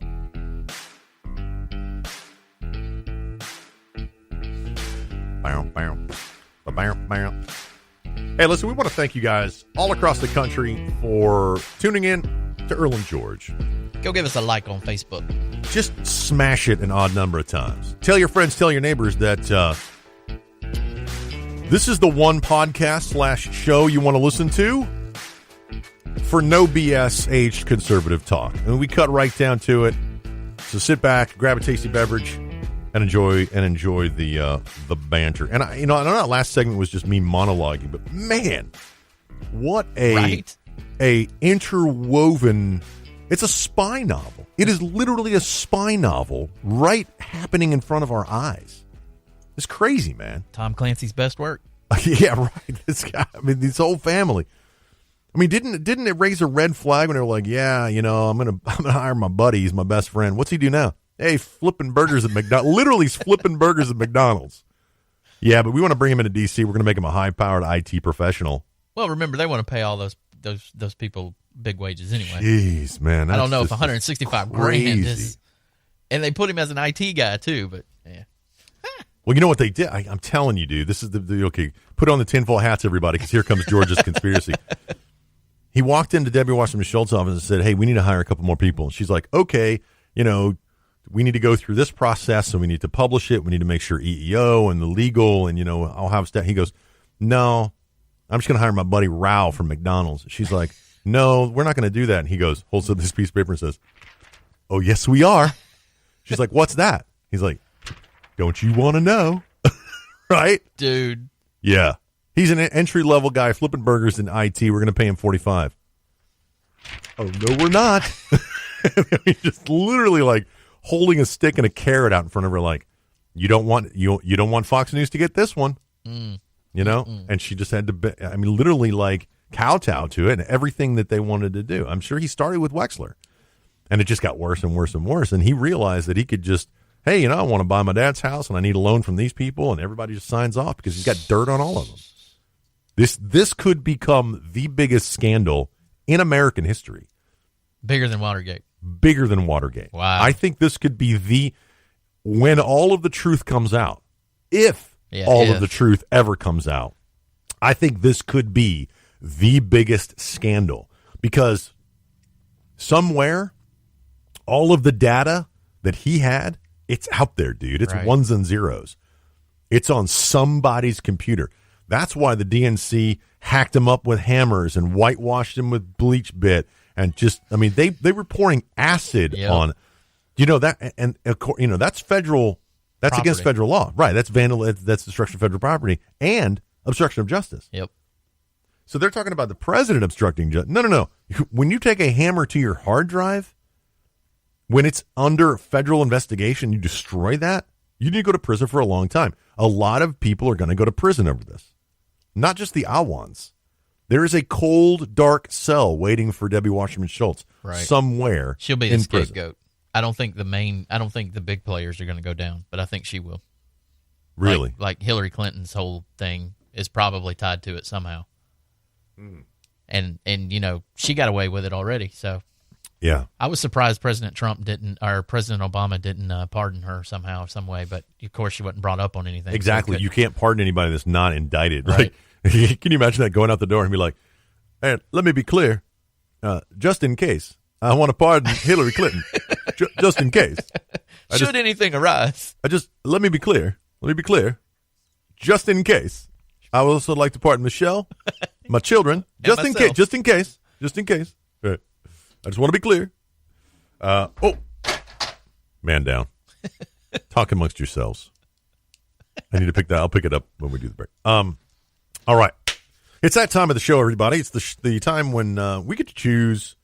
Hey, listen, we want to thank you guys all across the country for tuning in to Earl and George. Go give us a like on Facebook. Just smash it an odd number of times. Tell your friends, tell your neighbors that this is the one podcast/show you want to listen to for no BS aged conservative talk. And we cut right down to it. So sit back, grab a tasty beverage, and enjoy the banter. And I know that last segment was just me monologuing, but man, what a interwoven. It's a spy novel. It is literally a spy novel right happening in front of our eyes. It's crazy, man. Tom Clancy's best work. Yeah, right. This guy, this whole family. Didn't it raise a red flag when they were like, yeah, I'm gonna hire my buddy. He's my best friend. What's he do now? Hey, flipping burgers at McDonald's. Literally flipping burgers at McDonald's. Yeah, but we want to bring him into D.C. We're going to make him a high-powered IT professional. Well, remember, they want to pay all those people big wages anyway. Jeez, man. I don't know if 165 grand is... And they put him as an IT guy, too, but yeah. Well, you know what they did? I'm telling you, dude. This is okay, put on the tinfoil hats, everybody, because here comes George's conspiracy. He walked into Debbie Wasserman Schultz's office and said, hey, we need to hire a couple more people. And she's like, okay, we need to go through this process, and we need to publish it. We need to make sure EEO and the legal, and, I'll have staff. He goes, no, I'm just going to hire my buddy Rao from McDonald's. She's like, no, we're not going to do that. And he goes, holds up this piece of paper and says, oh, yes, we are. She's like, what's that? He's like, don't you want to know? Right? Dude. Yeah. He's an entry-level guy flipping burgers in IT. We're going to pay him $45. Oh, no, we're not. Just literally like holding a stick and a carrot out in front of her, like, you don't want Fox News to get this one, And she just had to, literally like kowtow to it and everything that they wanted to do. I'm sure he started with Wexler, and it just got worse and worse and worse. And he realized that he could just, hey, I want to buy my dad's house, and I need a loan from these people, and everybody just signs off because he's got dirt on all of them. This could become the biggest scandal in American history. Bigger than Watergate. Bigger than Watergate. Wow. I think this could be when all of the truth comes out, if of the truth ever comes out, I think this could be the biggest scandal, because somewhere all of the data that he had, it's out there, dude. It's right. Ones and zeros. It's on somebody's computer. That's why the DNC hacked him up with hammers and whitewashed him with bleach bit. And just, they were pouring acid on, that, and that's federal, that's property. Against federal law, right? That's that's destruction of federal property and obstruction of justice. Yep. So they're talking about the president obstructing justice. No. When you take a hammer to your hard drive, when it's under federal investigation, you destroy that, you need to go to prison for a long time. A lot of people are going to go to prison over this, not just the Awans. There is a cold, dark cell waiting for Debbie Wasserman Schultz somewhere. She'll be the scapegoat. Prison. I don't think the big players are going to go down, but I think she will. Really? Like Hillary Clinton's whole thing is probably tied to it somehow. And she got away with it already. So yeah, I was surprised President Obama didn't pardon her somehow, some way. But of course, she wasn't brought up on anything. Exactly. So you can't pardon anybody that's not indicted. Right. Like, can you imagine that going out the door and be like, hey, let me be clear, just in case, I want to pardon Hillary Clinton, just in case. Should anything arise. Let me be clear, just in case. I would also like to pardon Michelle, my children, just in case. Right. I just want to be clear. Man down. Talk amongst yourselves. I need to pick that. I'll pick it up when we do the break. All right. It's that time of the show, everybody. It's the time when we get to choose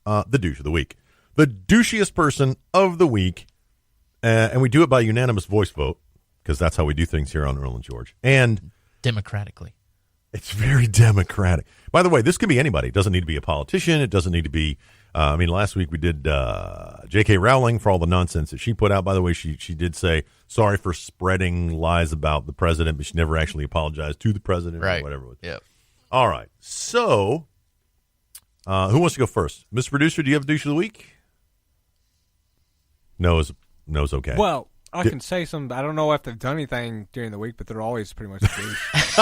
the douche of the week. The douchiest person of the week. And we do it by unanimous voice vote, because that's how we do things here on Earl and George. And democratically. It's very democratic. By the way, this could be anybody. It doesn't need to be a politician. It doesn't need to be Last week we did J.K. Rowling for all the nonsense that she put out. By the way, she did say sorry for spreading lies about the president, but she never actually apologized to the president or whatever it was. Yep. All right. So, who wants to go first? Mr. Producer, do you have a douche of the week? No's okay. Well, I can say some. I don't know if they've done anything during the week, but they're always pretty much douche.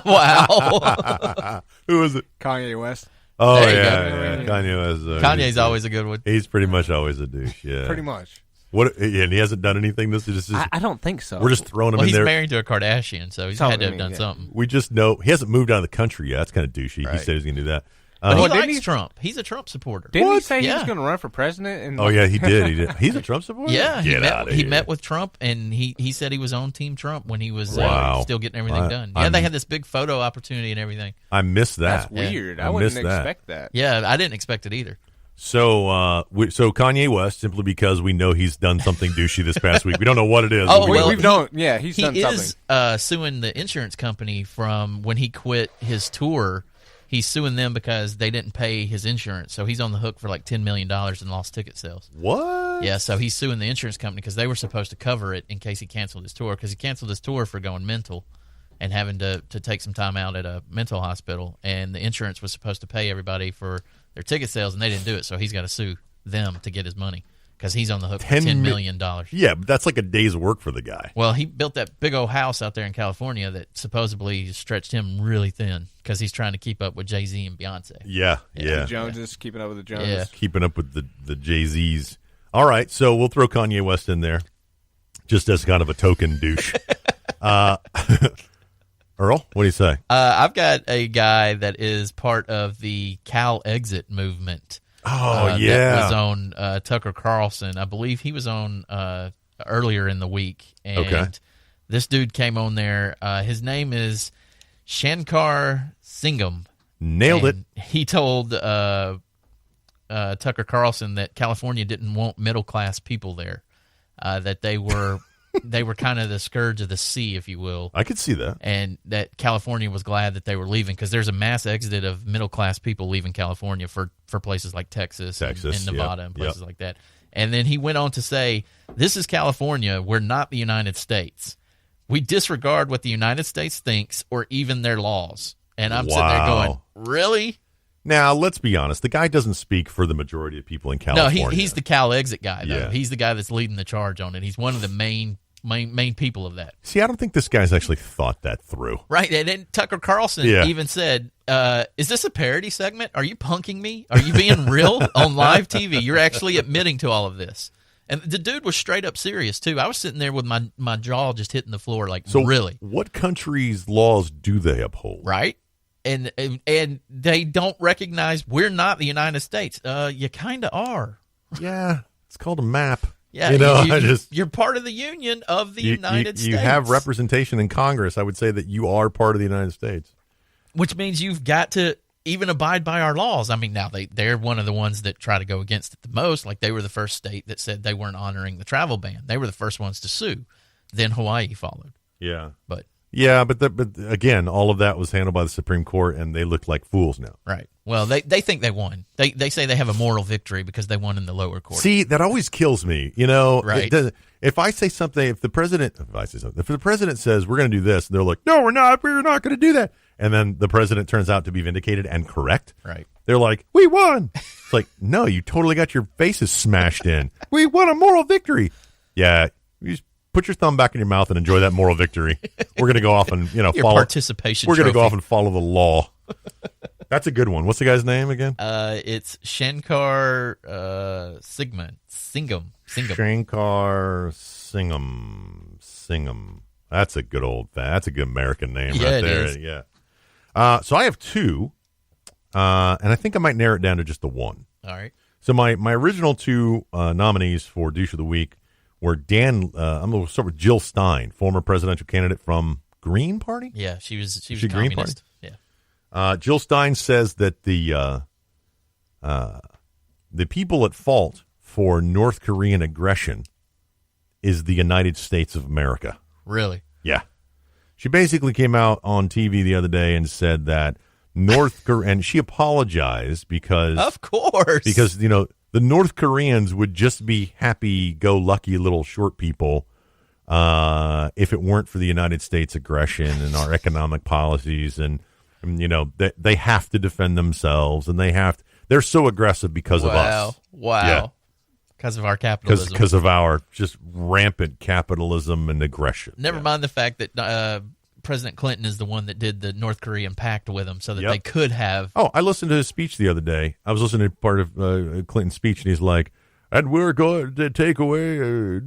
Wow. Who is it? Kanye West. Oh, There you yeah. go. Kanye Kanye's always a good one. He's pretty much always a douche, yeah. Pretty much. What? Yeah, and he hasn't done anything this is I don't think so. We're just throwing him Well, in he's there. married to a Kardashian, so he's had to have done something. We just know he hasn't moved out of the country yet. That's kind of douchey. Right. He said he was going to do that. But he Well, didn't likes he- Trump. He's a Trump supporter. Didn't he say he Yeah. was going to run for president? And Oh, yeah, he did. He's a Trump supporter? Yeah, Get he met with Trump, and he said he was on Team Trump when he was Wow. still getting everything done. Yeah, they had this big photo opportunity and everything. I missed that. That's weird. I I wouldn't missed that. expect that. Yeah, I didn't expect it either. So, so Kanye West, simply because we know he's done something douchey this past week. We don't know what it is. Oh, but we well, know- We've known. Yeah, he's He done is something. suing the insurance company from when he quit his tour. He's suing them because they didn't pay his insurance, so he's on the hook for like $10 million in lost ticket sales. What? Yeah, so he's suing the insurance company because they were supposed to cover it in case he canceled his tour, because he canceled his tour for going mental and having to take some time out at a mental hospital, and the insurance was supposed to pay everybody for their ticket sales, and they didn't do it, so he's got to sue them to get his money because he's on the hook for $10 million. Yeah, but that's like a day's work for the guy. Well, he built that big old house out there in California that supposedly stretched him really thin because he's trying to keep up with Jay-Z and Beyonce. Yeah. The Joneses, keeping up with the Joneses. Yeah. Keeping up with the Jay-Z's. All right, so we'll throw Kanye West in there just as kind of a token douche. Earl, what do you say? I've got a guy that is part of the Cal Exit movement. That was on Tucker Carlson. I believe he was on earlier in the week. And this dude came on there. His name is Shankar Singham. Nailed it. He told Tucker Carlson that California didn't want middle-class people there, that they were they were kind of the scourge of the sea, if you will. I could see that. And that California was glad that they were leaving because there's a mass exit of middle-class people leaving California for places like Texas and Nevada and places like that. And then he went on to say, this is California. We're not the United States. We disregard what the United States thinks or even their laws. And I'm sitting there going, really? Now, let's be honest. The guy doesn't speak for the majority of people in California. No, he's the Cal Exit guy, though. Yeah. He's the guy that's leading the charge on it. He's one of the main people of that. See, I don't think this guy's actually thought that through. Right, and then Tucker Carlson even said, is this a parody segment? Are you punking me? Are you being real on live TV? You're actually admitting to all of this. And the dude was straight up serious, too. I was sitting there with my jaw just hitting the floor like, So really? What country's laws do they uphold? Right? And they don't recognize we're not the United States. You kind of are. Yeah, it's called a map. Yeah, you're part of the union of the United States. You have representation in Congress. I would say that you are part of the United States. Which means you've got to even abide by our laws. I mean, now they're one of the ones that try to go against it the most. Like they were the first state that said they weren't honoring the travel ban. They were the first ones to sue. Then Hawaii followed. Yeah. But again, all of that was handled by the Supreme Court, and they look like fools now. right. Well, they think they won. They say they have a moral victory because they won in the lower court. See, that always kills me. You know, Right. If I say something, if the president says we're going to do this, and they're like, no, we're not going to do that, and then the president turns out to be vindicated and correct, Right. they're like, we won. It's like, no, you totally got your faces smashed in. We won a moral victory. Yeah, you just put your thumb back in your mouth and enjoy that moral victory. We're going to go off and Your follow participation We're going to go trophy. off and follow the law. That's a good one. What's the guy's name again? It's Shankar Singham. Shankar Singham. That's a good that's a good American name right it there. is. Yeah. So I have two, and I think I might narrow it down to just the one. All right. So my original two nominees for Douche of the Week were I'm going to start with Jill Stein, former presidential candidate from Green Party. Yeah, she was She Green Party? communist. Yeah. Jill Stein says that the people at fault for North Korean aggression is the United States of America. Really? Yeah. She basically came out on TV the other day and said that North Korea, and she apologized because, Of course, the North Koreans would just be happy-go-lucky little short people if it weren't for the United States aggression and our economic policies, and they have to defend themselves, and they're so aggressive because of us. Wow. Yeah. Because of our capitalism. Because of our just rampant capitalism and aggression. Never mind the fact that President Clinton is the one that did the North Korean pact with them so that they could have. Oh, I listened to his speech the other day. I was listening to part of Clinton's speech, and he's like, and we're going to take away,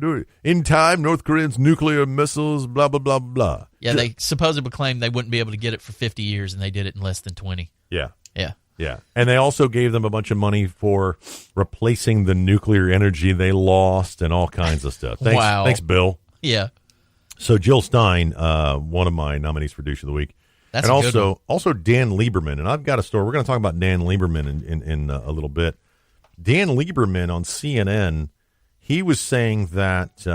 in time, North Koreans' nuclear missiles, blah, blah, blah, blah. Yeah, they supposedly claimed they wouldn't be able to get it for 50 years, and they did it in less than 20. Yeah. Yeah. Yeah. And they also gave them a bunch of money for replacing the nuclear energy they lost and all kinds of stuff. Thanks, Wow. Thanks, Bill. Yeah. So Jill Stein, one of my nominees for Douche of the Week. That's and a good also Dan Lieberman. And I've got a story. We're going to talk about Dan Lieberman in a little bit. Dan Lieberman on CNN, he was saying that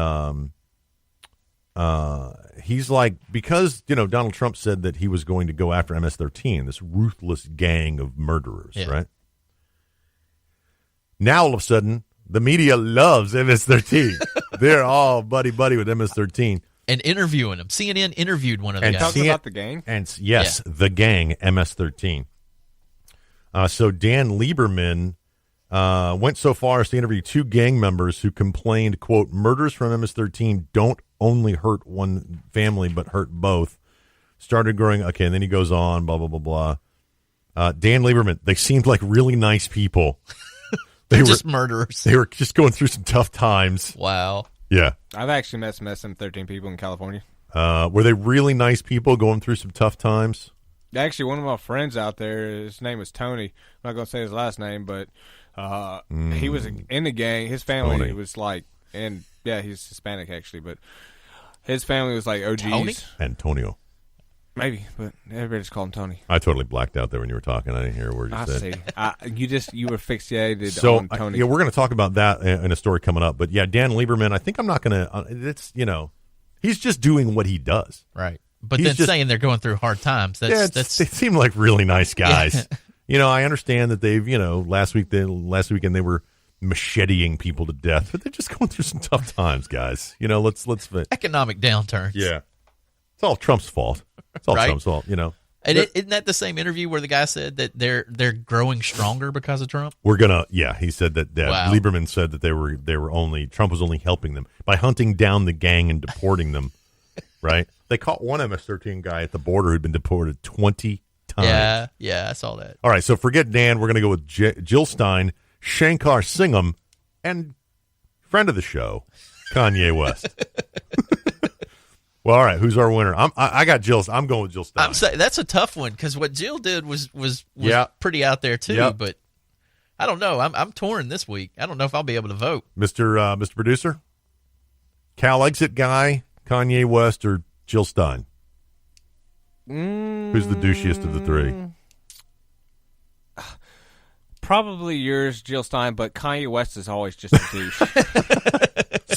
he's like, because, Donald Trump said that he was going to go after MS-13, this ruthless gang of murderers, right? Now, all of a sudden, the media loves MS-13. They're all buddy-buddy with MS-13. And interviewing them. CNN interviewed one of the And guys. Talking about the gang? And yes, the gang, MS-13. So Dan Lieberman went so far as to interview 2 gang members who complained, quote, murders from MS-13 don't only hurt one family but hurt both. Started growing, okay, and then he goes on, blah, blah, blah, blah. Dan Lieberman, they seemed like really nice people. They're just murderers. They were just going through some tough times. Wow. Yeah. I've actually met some SM-13 people in California. Were they really nice people going through some tough times? Actually, one of my friends out there, his name was Tony. I'm not going to say his last name, but he was in the gang. His family Tony. was like, and yeah, he's Hispanic actually, but his family was like OGs. Tony? Antonio. Maybe, but everybody just called him Tony. I totally blacked out there when you were talking. I didn't hear a word you I said. see. You were fixated So, on Tony. yeah, we're going to talk about that in a story coming up. But yeah, Dan Lieberman, I think I'm not going to, it's, he's just doing what he does. Right. But He's then just saying they're going through hard times, They that's seem like really nice guys. I understand that they've, last weekend they were macheteing people to death, but they're just going through some tough times, guys. Let's economic downturns. Yeah. It's all Trump's fault. It's all Right. Trump's fault, And isn't that the same interview where the guy said that they're growing stronger because of Trump? He said that Wow. Lieberman said that Trump was only helping them by hunting down the gang and deporting them, right? They caught one MS-13 guy at the border who'd been deported 20 times. Yeah, I saw that. All right, so forget Dan. We're going to go with Jill Stein, Shankar Singham, and friend of the show, Kanye West. Well, all right, who's our winner? I got Jill. I'm going with Jill Stein. I'm saying that's a tough one because what Jill did was Yeah. pretty out there too. Yeah. But I don't know. I'm torn this week. I don't know if I'll be able to vote. Mr. Producer, Cal Exit guy, Kanye West, or Jill Stein? Who's the douchiest of the three? Probably yours, Jill Stein, but Kanye West is always just a douche.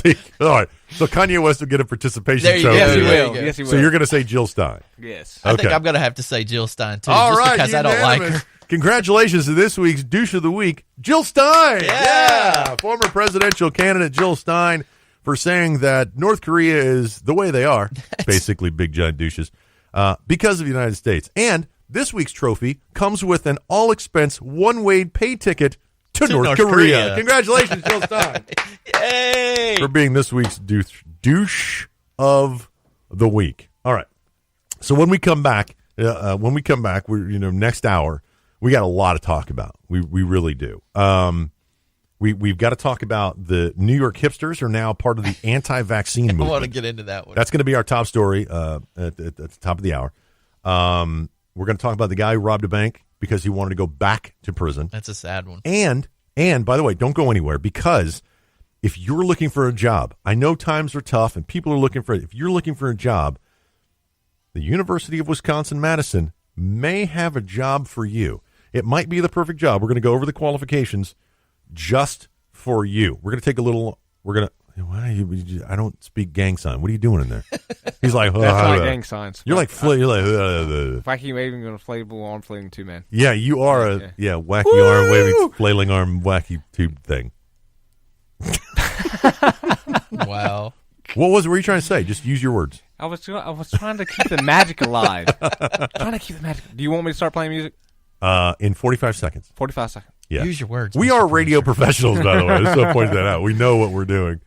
See, all right. So Kanye West will get a participation There you trophy. go. Yes, he There you will. go. Yes, he will. So you're going to say Jill Stein. Yes. I think Okay. I'm going to have to say Jill Stein too, All just right, because I don't like unanimous. her. Congratulations to this week's douche of the week, Jill Stein. Yeah. Former presidential candidate Jill Stein for saying that North Korea is the way they are, basically big giant douches, because of the United States. And this week's trophy comes with an all-expense one-way pay ticket to North Korea. Congratulations, Jill Stein, Yay! for being this week's douche of the week. All right. So when we come back, we're next hour, we got a lot to talk about. We really do. We've got to talk about the New York hipsters are now part of the anti-vaccine I movement. want to get into that one. That's going to be our top story at the top of the hour. We're going to talk about the guy who robbed a bank because he wanted to go back to prison. That's a sad one. And by the way, don't go anywhere, because if you're looking for a job, I know times are tough and people are looking for it. If you're looking for a job, the University of Wisconsin-Madison may have a job for you. It might be the perfect job. We're going to go over the qualifications just for you. We're going to take a little, Why I don't speak gang sign. What are you doing in there? He's like, That's not gang signs. You're like, wacky waving and inflatable arm flailing two man. Yeah, you are wacky arm waving, flailing arm, wacky tube thing. Wow. What was it? What were you trying to say? Just use your words. I was trying to keep the magic alive. Do you want me to start playing music? In 45 seconds. 45 seconds. Yeah. Use your words. We Mr. are radio Producer. professionals, by the way. Let's not point that out. We know what we're doing.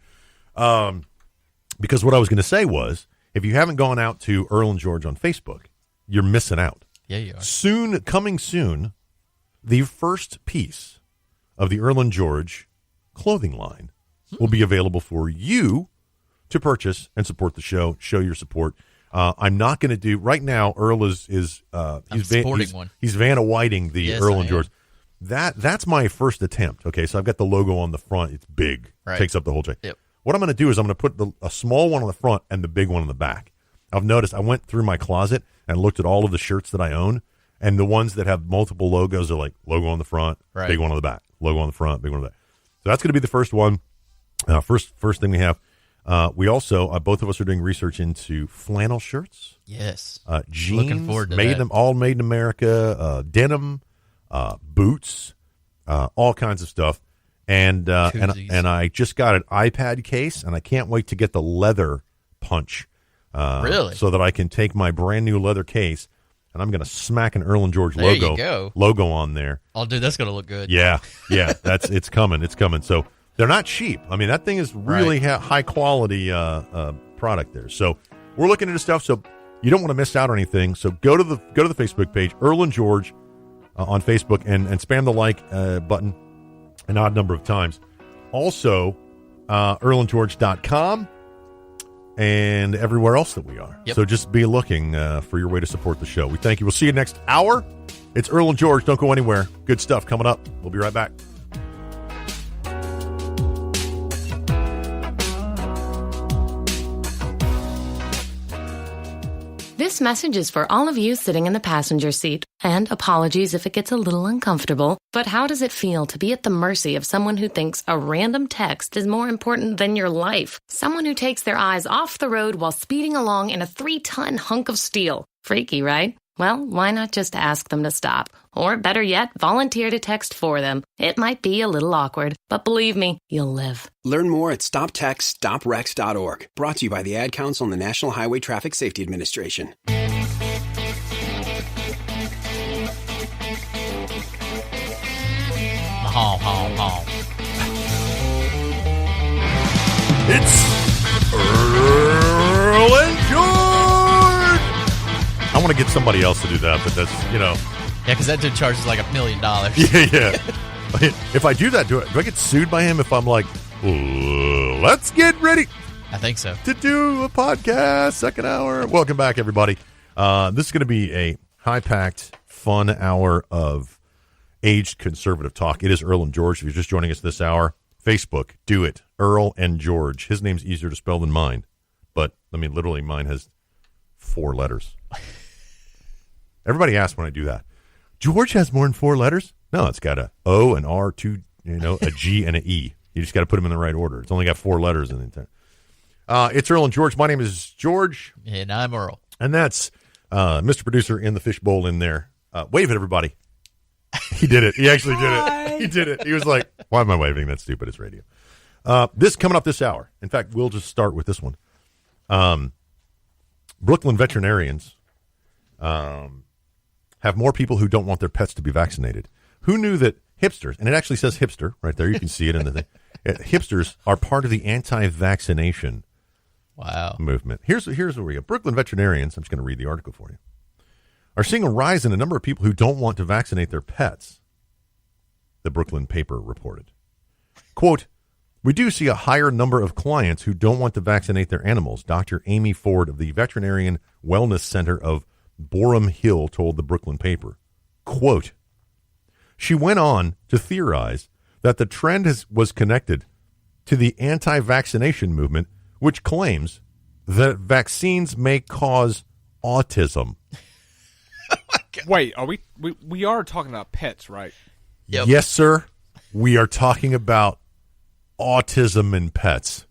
Because what I was going to say was, if you haven't gone out to Earl and George on Facebook, you're missing out. Yeah, you are. Coming soon, the first piece of the Earl and George clothing line will be available for you to purchase and support the show. Show your support. I'm not going to do right now. Earl is he's Vanna Whiting the Earl and George. That's my first attempt. Okay, so I've got the logo on the front. It's big. Right. Takes up the whole thing. Yep. What I'm going to do is I'm going to put a small one on the front and the big one on the back. I've noticed I went through my closet and looked at all of the shirts that I own, and the ones that have multiple logos are like logo on the front, big one on the back, logo on the front, big one on the back. So that's going to be the first one. First thing we have. We also both of us are doing research into flannel shirts. Yes. Jeans. Looking forward to made that. All made in America. Denim, boots, all kinds of stuff. And I just got an iPad case, and I can't wait to get the leather punch. Really? So that I can take my brand new leather case, and I'm going to smack an Earl and George There you go. logo on there. Oh, dude, that's going to look good. Yeah. It's coming. It's coming. So they're not cheap. I mean, that thing is really high quality product there. So we're looking into stuff. So you don't want to miss out on anything. So go to the Facebook page, Earl and George, on Facebook, and spam the like button an odd number of times. Also, earlandgeorge.com and everywhere else that we are. Yep. So just be looking for your way to support the show. We thank you. We'll see you next hour. It's Earl and George. Don't go anywhere. Good stuff coming up. We'll be right back. This message is for all of you sitting in the passenger seat. And apologies if it gets a little uncomfortable, but how does it feel to be at the mercy of someone who thinks a random text is more important than your life? Someone who takes their eyes off the road while speeding along in a 3-ton hunk of steel. Freaky, right? Well, why not just ask them to stop? Or better yet, volunteer to text for them. It might be a little awkward, but believe me, you'll live. Learn more at StopTextStopWrecks.org. Brought to you by the Ad Council and the National Highway Traffic Safety Administration. It's Earl and George. I want to get somebody else to do that, but that's, Yeah, because that dude charges like $1 million. Yeah. If I do that, do I get sued by him if I'm like, let's get ready I think so. to do a podcast, second hour? Welcome back, everybody. This is going to be a high-packed, fun hour of aged conservative talk. It is Earl and George. If you're just joining us this hour, Facebook, do it. Earl and George. His name's easier to spell than mine, but, literally mine has 4 letters. Everybody asks when I do that. George has more than 4 letters? No, it's got a O, an R, 2, a G, and an E. You just got to put them in the right order. It's only got 4 letters in it. It's Earl and George. My name is George. And I'm Earl. And that's Mr. Producer in the fishbowl in there. Wave at everybody. He did it. He actually did it. He did it. He was like, why am I waving? That's stupid. It's radio. This coming up this hour. In fact, we'll just start with this one. Brooklyn veterinarians have more people who don't want their pets to be vaccinated. Who knew that hipsters, and it actually says hipster right there. You can see it in the thing. Hipsters are part of the anti-vaccination movement. Here's where we go. Brooklyn veterinarians, I'm just going to read the article for you, are seeing a rise in the number of people who don't want to vaccinate their pets, the Brooklyn paper reported. Quote, we do see a higher number of clients who don't want to vaccinate their animals, Dr. Amy Ford of the Veterinarian Wellness Center of Borum Hill told the Brooklyn paper. Quote, she went on to theorize that the trend was connected to the anti-vaccination movement, which claims that vaccines may cause autism. Wait, are we are talking about pets, right? Yep. Yes, sir. We are talking about autism in pets.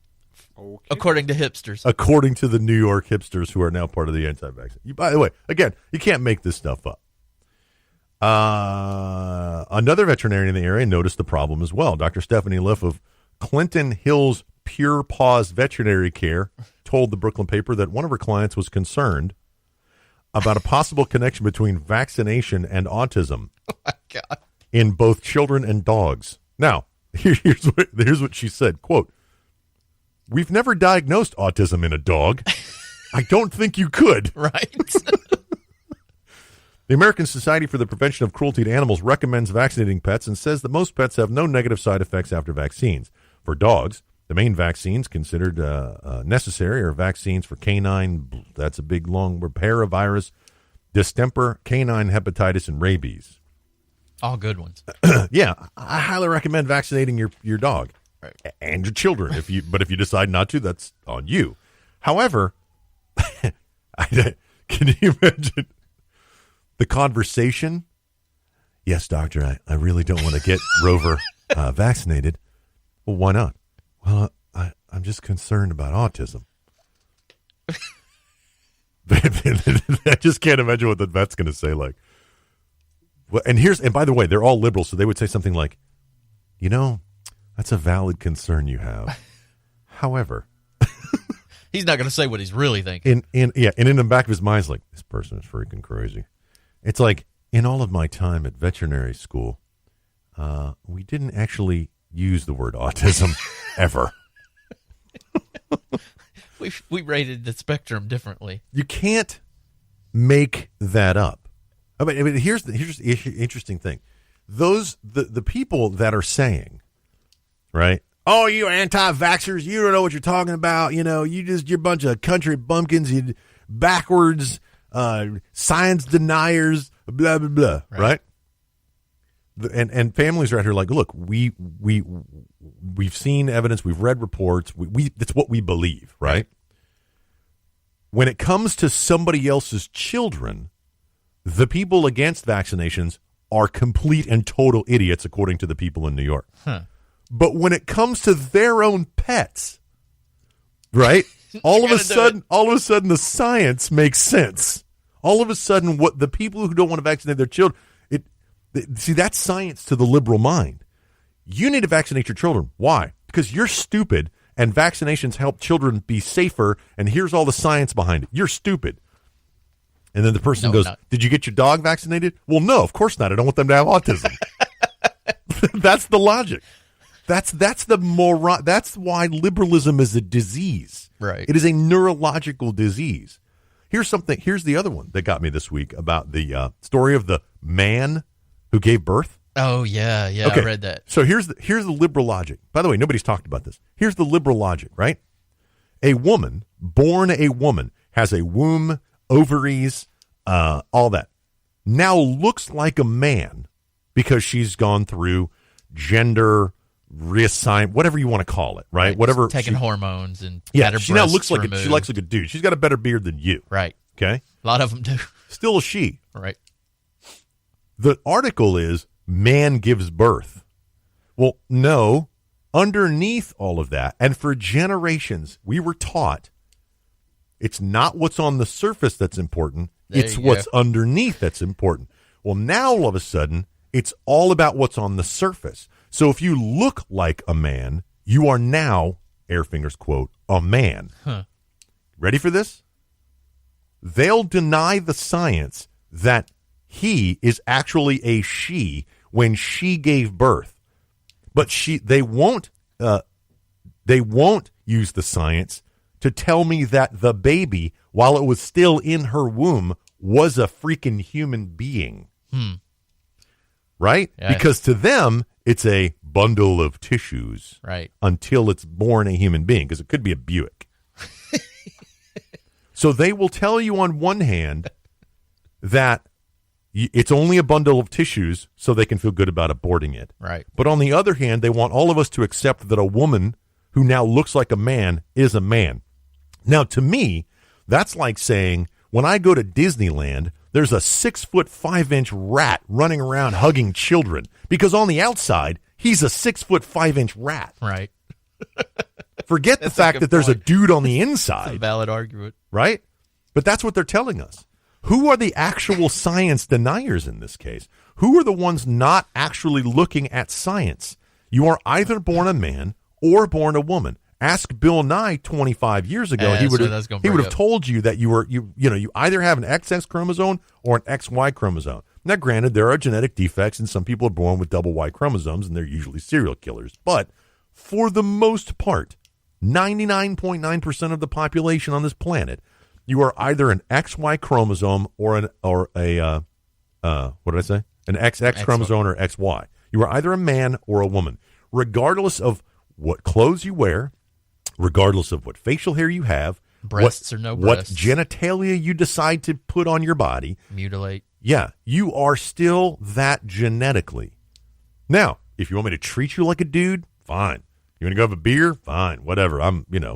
Okay. According to hipsters. According to the New York hipsters who are now part of the anti-vaccine. By the way, again, you can't make this stuff up. Another veterinarian in the area noticed the problem as well. Dr. Stephanie Liff of Clinton Hills Pure Paws Veterinary Care told the Brooklyn paper that one of her clients was concerned about a possible connection between vaccination and autism in both children and dogs. Now, here's what she said, quote, "We've never diagnosed autism in a dog. I don't think you could." Right. The American Society for the Prevention of Cruelty to Animals recommends vaccinating pets and says that most pets have no negative side effects after vaccines. For dogs, the main vaccines considered necessary are vaccines for canine, that's a big long word, paravirus, distemper, canine hepatitis, and rabies. All good ones. Yeah, I highly recommend vaccinating your dog and your children. If you decide not to, that's on you. However, can you imagine the conversation? Yes, doctor, I really don't want to get Rover vaccinated. Well, why not? Well, I'm just concerned about autism. I just can't imagine what the vet's going to say. Like, well, and by the way, they're all liberals, so they would say something like, that's a valid concern you have. However, he's not going to say what he's really thinking. And in the back of his mind, he's like, this person is freaking crazy. It's like, in all of my time at veterinary school, we didn't actually use the word autism ever. We rated the spectrum differently. You can't make that up. I mean, here's the interesting thing. The people that are saying, right? Oh, you anti-vaxxers, you don't know what you're talking about. You're a bunch of country bumpkins, you backwards science deniers, blah blah blah. Right? And families are out here like, look, we've seen evidence, we've read reports, that's what we believe, right? When it comes to somebody else's children, the people against vaccinations are complete and total idiots, according to the people in New York. Huh. But when it comes to their own pets, right? all of a sudden, the science makes sense. All of a sudden, what the people who don't want to vaccinate their children, see, that's science to the liberal mind. You need to vaccinate your children. Why? Because you're stupid, and vaccinations help children be safer, and here's all the science behind it. You're stupid. And then the person goes, did you get your dog vaccinated? Well, no, of course not. I don't want them to have autism. That's the logic. That's why liberalism is a disease. Right. It is a neurological disease. Here's the other one that got me this week about the story of the man who gave birth. Oh, yeah, okay. I read that. So here's the liberal logic. By the way, nobody's talked about this. Here's the liberal logic, right? A woman, born a woman, has a womb, ovaries, all that. Now looks like a man because she's gone through gender reassign, whatever you want to call it, right? Whatever, taking hormones and she now looks like she looks like a dude. She's got a better beard than you, right? Okay, a lot of them do. Still a she, right? The article is man gives birth. Well, no. Underneath all of that, and for generations, we were taught it's not what's on the surface that's important. It's what's underneath that's important. Well, now all of a sudden, it's all about what's on the surface. So if you look like a man, you are now, air fingers quote, a man. Huh. Ready for this? They'll deny the science that he is actually a she when she gave birth. But they won't use the science to tell me that the baby, while it was still in her womb, was a freaking human being. Right? Yeah. Because to them, it's a bundle of tissues. Right. Until it's born a human being, because it could be a Buick. So they will tell you on one hand that it's only a bundle of tissues so they can feel good about aborting it. Right. But on the other hand, they want all of us to accept that a woman who now looks like a man is a man. Now, to me, that's like saying when I go to Disneyland, there's a 6'5" rat running around hugging children because on the outside, he's a 6'5" rat. Right. Forget the fact that there's a dude on the inside. That's a valid argument. Right? But that's what they're telling us. Who are the actual science deniers in this case? Who are the ones not actually looking at science? You are either born a man or born a woman. Ask Bill Nye 25 years ago. He would have told you that you either have an XX chromosome or an XY chromosome. Now, granted, there are genetic defects, and some people are born with double Y chromosomes, and they're usually serial killers. But for the most part, 99.9% of the population on this planet, you are either an XY chromosome or an XX chromosome or XY. You are either a man or a woman, regardless of what clothes you wear, regardless of what facial hair you have, breasts or no breasts, what genitalia you decide to put on your body, mutilate. Yeah, you are still that genetically. Now, if you want me to treat you like a dude, fine. You want to go have a beer? Fine, whatever.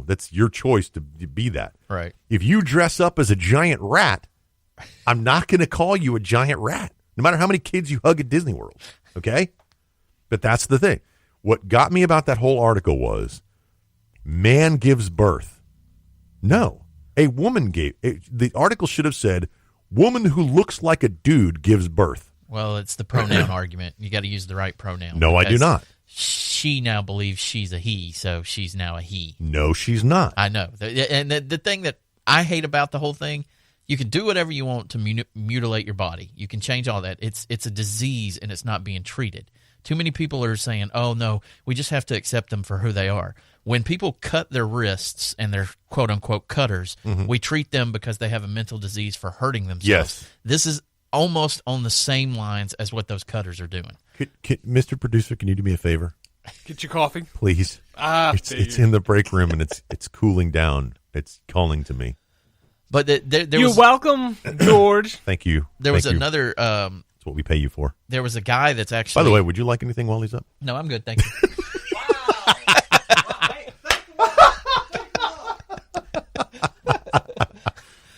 That's your choice to be that. Right. If you dress up as a giant rat, I'm not going to call you a giant rat, no matter how many kids you hug at Disney World. Okay? But that's the thing. What got me about that whole article was man gives birth. No. A woman the article should have said, woman who looks like a dude gives birth. Well, it's the pronoun argument. You got to use the right pronoun. No, I do not. She now believes she's a he, so she's now a he. No, she's not. I know. And the thing that I hate about the whole thing, you can do whatever you want to mutilate your body. You can change all that. It's a disease, and it's not being treated. Too many people are saying, oh, no, we just have to accept them for who they are. When people cut their wrists and they're quote-unquote cutters, we treat them because they have a mental disease for hurting themselves. Yes. This is almost on the same lines as what those cutters are doing. Mr. Producer, can you do me a favor? Get your coffee. Please. It's in the break room, and it's cooling down. It's calling to me. But You're welcome, George. Thank you. There was another... That's what we pay you for. There was a guy that's actually... By the way, would you like anything while he's up? No, I'm good. Thank you.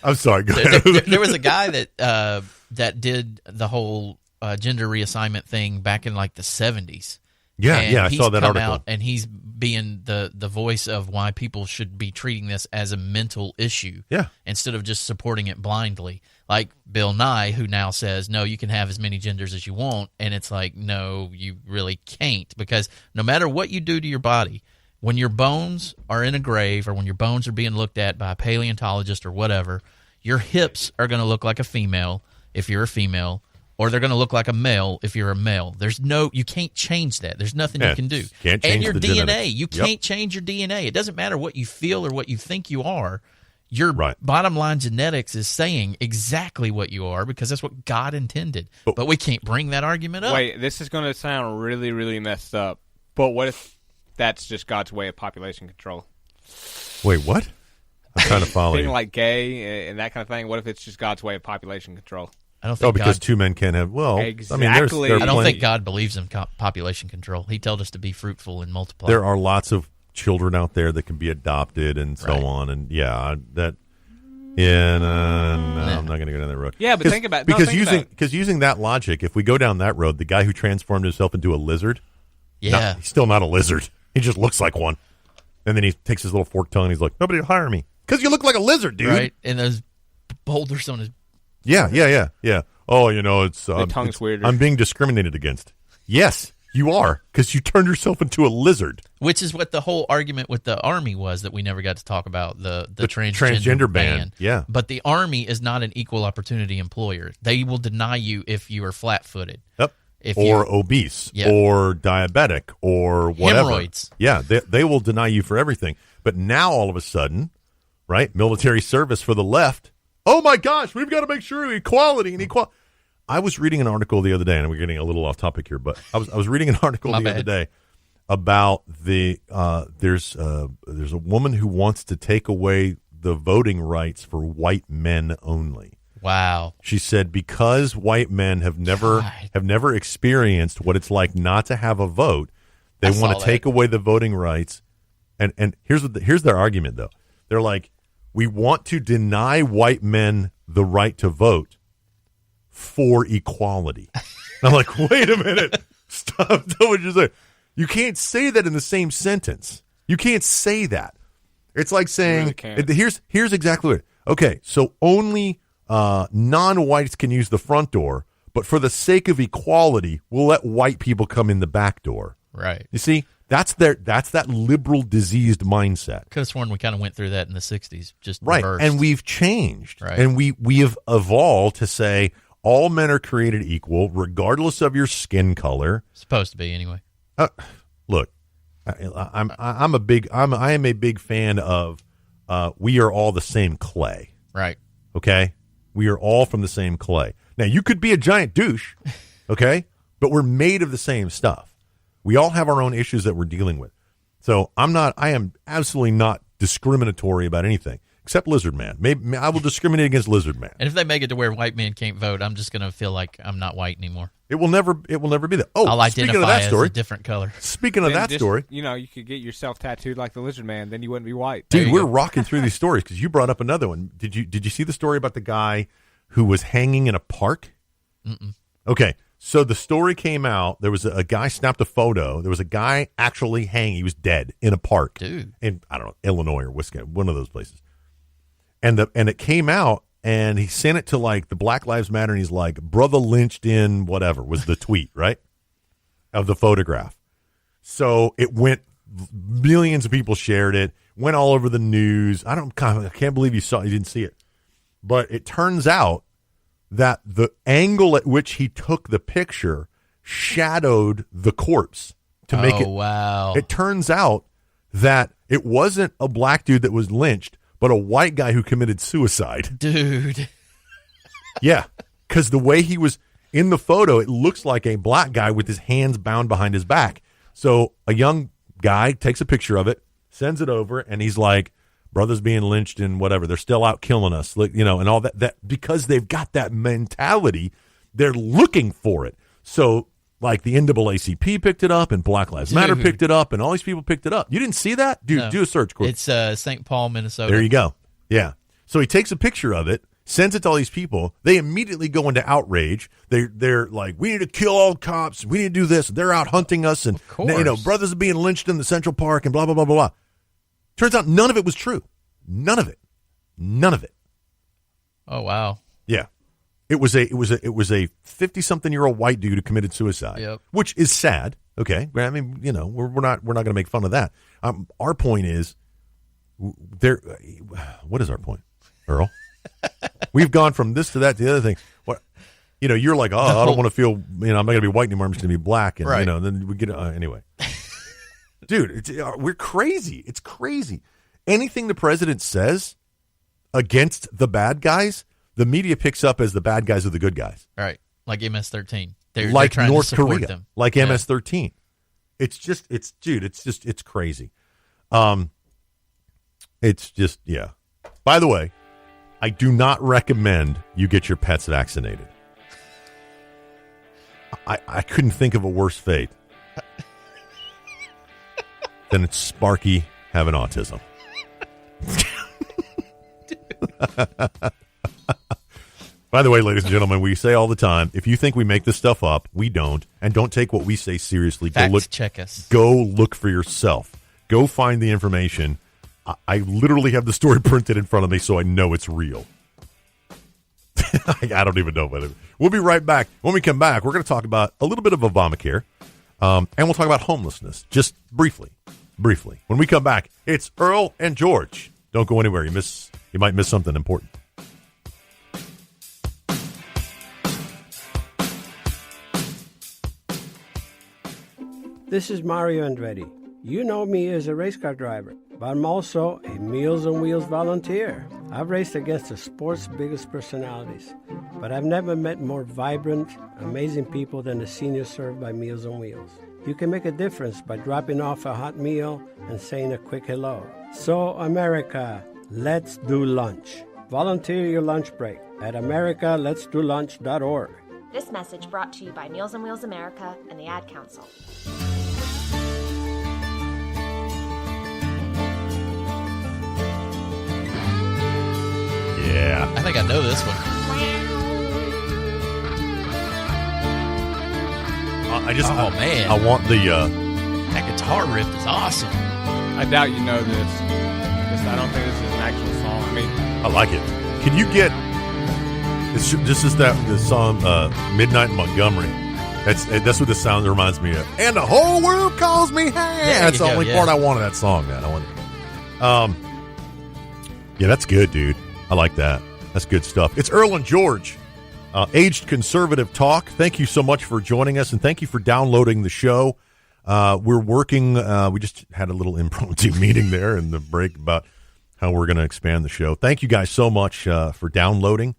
I'm sorry. Go ahead. There was a guy that did the whole gender reassignment thing back in like the 70s. Yeah, I saw that article. Out and he's being the voice of why people should be treating this as a mental issue instead of just supporting it blindly. Like Bill Nye, who now says, no, you can have as many genders as you want. And it's like, no, you really can't, because no matter what you do to your body, when your bones are in a grave or when your bones are being looked at by a paleontologist or whatever, your hips are going to look like a female if you're a female, or they're going to look like a male if you're a male. You can't change that. There's nothing you can do. Can't change and your the DNA, genetics. You can't change your DNA. It doesn't matter what you feel or what you think you are. Your bottom line genetics is saying exactly what you are, because that's what God intended. But we can't bring that argument up. Wait, this is going to sound really, really messed up. But what if that's just God's way of population control? Wait, what? I'm trying to follow Being you. like gay and that kind of thing. What if it's just God's way of population control? I don't think because two men can't have. Well, exactly. I mean, I don't think God believes in population control. He told us to be fruitful and multiply. There are lots of children out there that can be adopted and so on, and I'm not going to go down that road. Yeah, but think about it. Because using that logic, if we go down that road, the guy who transformed himself into a lizard, he's still not a lizard. He just looks like one, and then he takes his little forked tongue and he's like, "Nobody will hire me because you look like a lizard, dude." Right, and those boulders on his. Yeah. Oh, it's the tongue's weirder. I'm being discriminated against. Yes, you are, because you turned yourself into a lizard. Which is what the whole argument with the Army was, that we never got to talk about the transgender ban. Yeah, but the Army is not an equal opportunity employer. They will deny you if you are flat-footed. Yep. Or obese, or diabetic, or whatever. Hemorrhoids. Yeah, they will deny you for everything. But now all of a sudden, right, military service for the left. Oh my gosh, we've got to make sure equality and equality. I was reading an article the other day, and we're getting a little off topic here, but I was reading an article the other day about there's a woman who wants to take away the voting rights for white men only. Wow. She said because white men have never experienced what it's like not to have a vote, they want to take away the voting rights. And here's their argument though. They're like, we want to deny white men the right to vote for equality. And I'm like, wait a minute. Stop what you're saying. You can't say that in the same sentence. You can't say that. It's like saying, really here's exactly what. Okay, so only non-whites can use the front door, but for the sake of equality, we'll let white people come in the back door. Right. You see, that's that liberal diseased mindset. Could have sworn we kind of went through that in the 60s, just Right, reversed. and we've changed. Right. And we have evolved to say all men are created equal, regardless of your skin color. Supposed to be, anyway. Look, I am a big fan of we are all the same clay. Right. Okay? We are all from the same clay. Now, you could be a giant douche, okay? But we're made of the same stuff. We all have our own issues that we're dealing with. So I am absolutely not discriminatory about anything, except Lizard Man. Maybe I will discriminate against Lizard Man. And if they make it to where white men can't vote, I'm just going to feel like I'm not white anymore. It will never be that. Oh, I'll speaking of identify that as story, a different color. Speaking of that story, you could get yourself tattooed like the Lizard Man, then you wouldn't be white. Dude, we're rocking through these stories because you brought up another one. Did you see the story about the guy who was hanging in a park? Mm-mm. Okay, so the story came out. There was a guy snapped a photo. There was a guy actually hanging. He was dead in a park. Dude. In, I don't know, Illinois or Wisconsin, one of those places. And it came out, and he sent it to like the Black Lives Matter, and he's like, "Brother lynched in whatever," was the tweet, right? Of the photograph. So it went, millions of people shared it, went all over the news. I can't believe you didn't see it. But it turns out that the angle at which he took the picture shadowed the corpse to make it. Wow. It turns out that it wasn't a black dude that was lynched, but a white guy who committed suicide. Dude. Yeah, because the way he was in the photo, it looks like a black guy with his hands bound behind his back. So a young guy takes a picture of it, sends it over, and he's like, "Brother's being lynched and whatever. They're still out killing us," and all that. That because they've got that mentality, they're looking for it. So, like the NAACP picked it up, and Black Lives Matter picked it up, and all these people picked it up. You didn't see that, dude? No. Do a search, quick. It's St. Paul, Minnesota. There you go. Yeah. So he takes a picture of it, sends it to all these people. They immediately go into outrage. They're like, "We need to kill all cops. We need to do this. They're out hunting us, and brothers are being lynched in the Central Park, and blah blah blah blah blah." Turns out none of it was true. None of it. Oh wow. Yeah. It was a 50-something-year-old white dude who committed suicide. Yep. Which is sad. Okay. I mean, we're not going to make fun of that. Our point is what is our point, Earl? We've gone from this to that to the other thing. What you're like, I don't want to feel, I'm not going to be white anymore. I'm just going to be black, and right. Then we get anyway. Dude, we're crazy. It's crazy. Anything the president says against the bad guys, the media picks up as the bad guys are the good guys. Right. Like MS-13. They're like North Korea. Them. Like MS-13. It's crazy. It's just, yeah. By the way, I do not recommend you get your pets vaccinated. I couldn't think of a worse fate than it's Sparky having autism. By the way, ladies and gentlemen, we say all the time, if you think we make this stuff up, we don't. And don't take what we say seriously. Check us. Go look for yourself. Go find the information. I literally have the story printed in front of me, so I know it's real. I don't even know. But we'll be right back. When we come back, we're going to talk about a little bit of Obamacare, and we'll talk about homelessness, just briefly. When we come back, it's Earl and George. Don't go anywhere. You might miss something important. This is Mario Andretti. You know me as a race car driver, but I'm also a Meals on Wheels volunteer. I've raced against the sport's biggest personalities, but I've never met more vibrant, amazing people than the seniors served by Meals on Wheels. You can make a difference by dropping off a hot meal and saying a quick hello. So, America, let's do lunch. Volunteer your lunch break at americaletsdolunch.org. This message brought to you by Meals on Wheels America and the Ad Council. Yeah. I think I know this one. Man. I want the... that guitar riff is awesome. I doubt you know this. I don't think this is an actual song. I mean, I like it. Can you get? This is the song "Midnight in Montgomery." That's what the sound reminds me of. And the whole world calls me. Hey, that's the only part I want of that song, man. Yeah, that's good, dude. I like that. That's good stuff. It's Earl and George, Aged Conservative Talk. Thank you so much for joining us, and thank you for downloading the show. We're working. We just had a little impromptu meeting there in the break about how we're going to expand the show. Thank you guys so much for downloading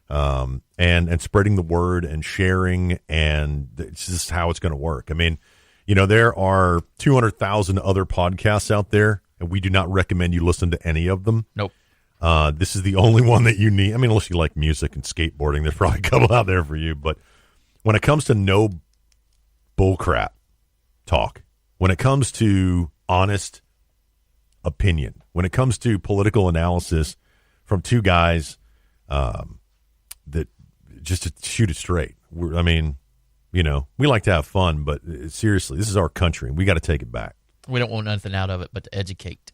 and spreading the word and sharing, and it's just how it's going to work. I mean, there are 200,000 other podcasts out there, and we do not recommend you listen to any of them. Nope. This is the only one that you need. I mean, unless you like music and skateboarding, there's probably a couple out there for you. But when it comes to no bullcrap talk, when it comes to honest opinion, when it comes to political analysis from two guys that just to shoot it straight. We like to have fun, but seriously, this is our country, and we got to take it back. We don't want nothing out of it but to educate.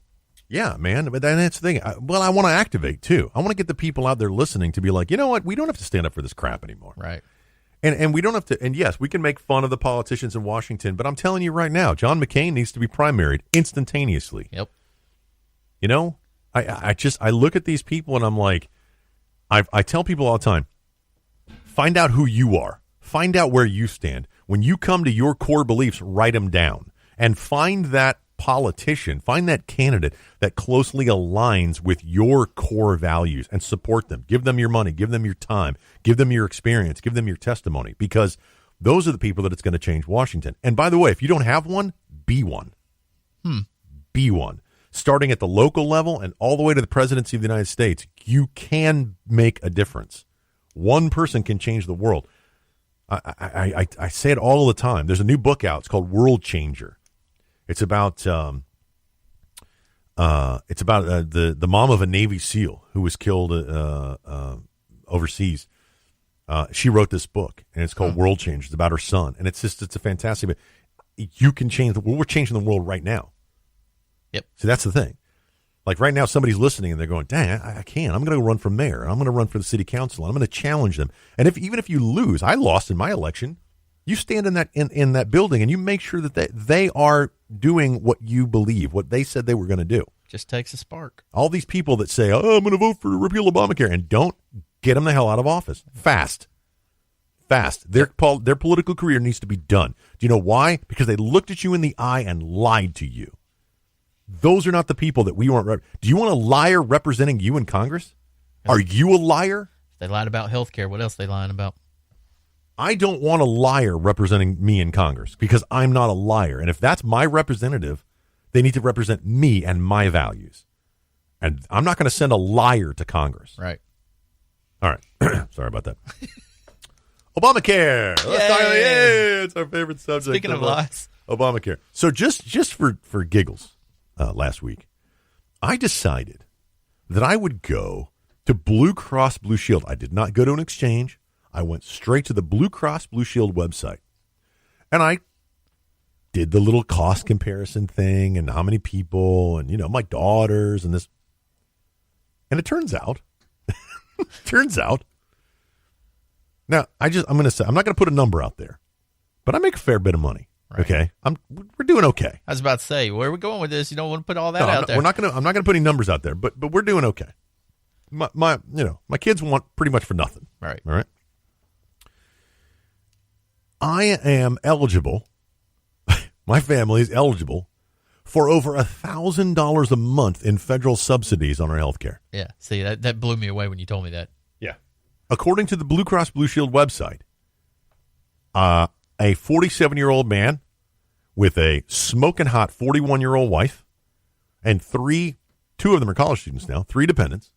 Yeah, man. But that's the thing. I want to activate, too. I want to get the people out there listening to be like, you know what? We don't have to stand up for this crap anymore. Right. And we don't have to. And, yes, we can make fun of the politicians in Washington, but I'm telling you right now, John McCain needs to be primaried instantaneously. Yep. I look at these people, and I'm like, I tell people all the time, find out who you are. Find out where you stand. When you come to your core beliefs, write them down. And find that politician, find that candidate that closely aligns with your core values and support them. Give them your money. Give them your time. Give them your experience. Give them your testimony, because those are the people that it's going to change Washington. And by the way, if you don't have one, be one. Be one. Starting at the local level and all the way to the presidency of the United States, you can make a difference. One person can change the world. I say it all the time. There's a new book out. It's called World Changer. It's about the mom of a Navy SEAL who was killed overseas. She wrote this book, and it's called World Changer. It's about her son, and it's a fantastic. But you can change the world. We're changing the world right now. Yep. So that's the thing. Like right now, somebody's listening, and they're going, "Dang, I can't. I'm going to run for mayor. I'm going to run for the city council. And I'm going to challenge them. And even if you lose, I lost in my election. You stand in that building, and you make sure that they are doing what you believe, what they said they were going to do. Just takes a spark. All these people that say, "Oh, I'm going to vote for repeal Obamacare," and don't get them the hell out of office fast. Their political career needs to be done. Do you know why? Because they looked at you in the eye and lied to you. Those are not the people that we want. Do you want a liar representing you in Congress? Are you a liar? They lied about health care. What else are they lying about? I don't want a liar representing me in Congress, because I'm not a liar. And if that's my representative, they need to represent me and my values. And I'm not going to send a liar to Congress. Right. All right. Sorry about that. Obamacare. Yay! It's our favorite subject. Speaking of lies. Obamacare. So just for giggles, last week, I decided that I would go to Blue Cross Blue Shield. I did not go to an exchange. I went straight to the Blue Cross Blue Shield website, and I did the little cost comparison thing and how many people and, my daughters and this. And it turns out, now I'm going to say, I'm not going to put a number out there, but I make a fair bit of money. Right. Okay. We're doing okay. I was about to say, where are we going with this? You don't want to put all that out there. I'm not going to put any numbers out there, but we're doing okay. My kids want pretty much for nothing. Right. All right. I am eligible. My family is eligible for over $1,000 a month in federal subsidies on our health care. Yeah. See, that blew me away when you told me that. Yeah. According to the Blue Cross Blue Shield website, a 47-year-old man with a smoking hot 41-year-old wife and two of them are college students now, 3 dependents,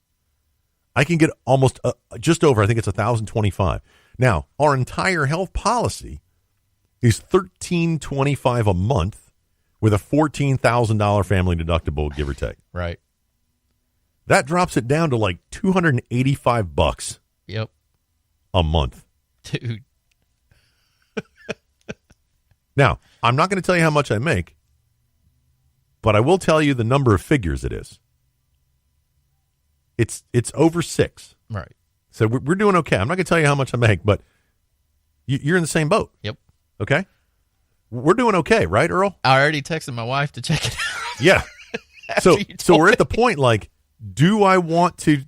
I can get almost just over, I think it's $1,025. Now, our entire health policy is $1,325 a month with a $14,000 family deductible, give or take. Right. That drops it down to like $285. Yep. A month. Dude. Now, I'm not going to tell you how much I make, But I will tell you the number of figures it is. It's over 6. Right. So we're doing okay. I'm not going to tell you how much I make, but you're in the same boat. Yep. Okay? We're doing okay, right, Earl? I already texted my wife to check it out. Yeah. So we're at the point, like, do I want to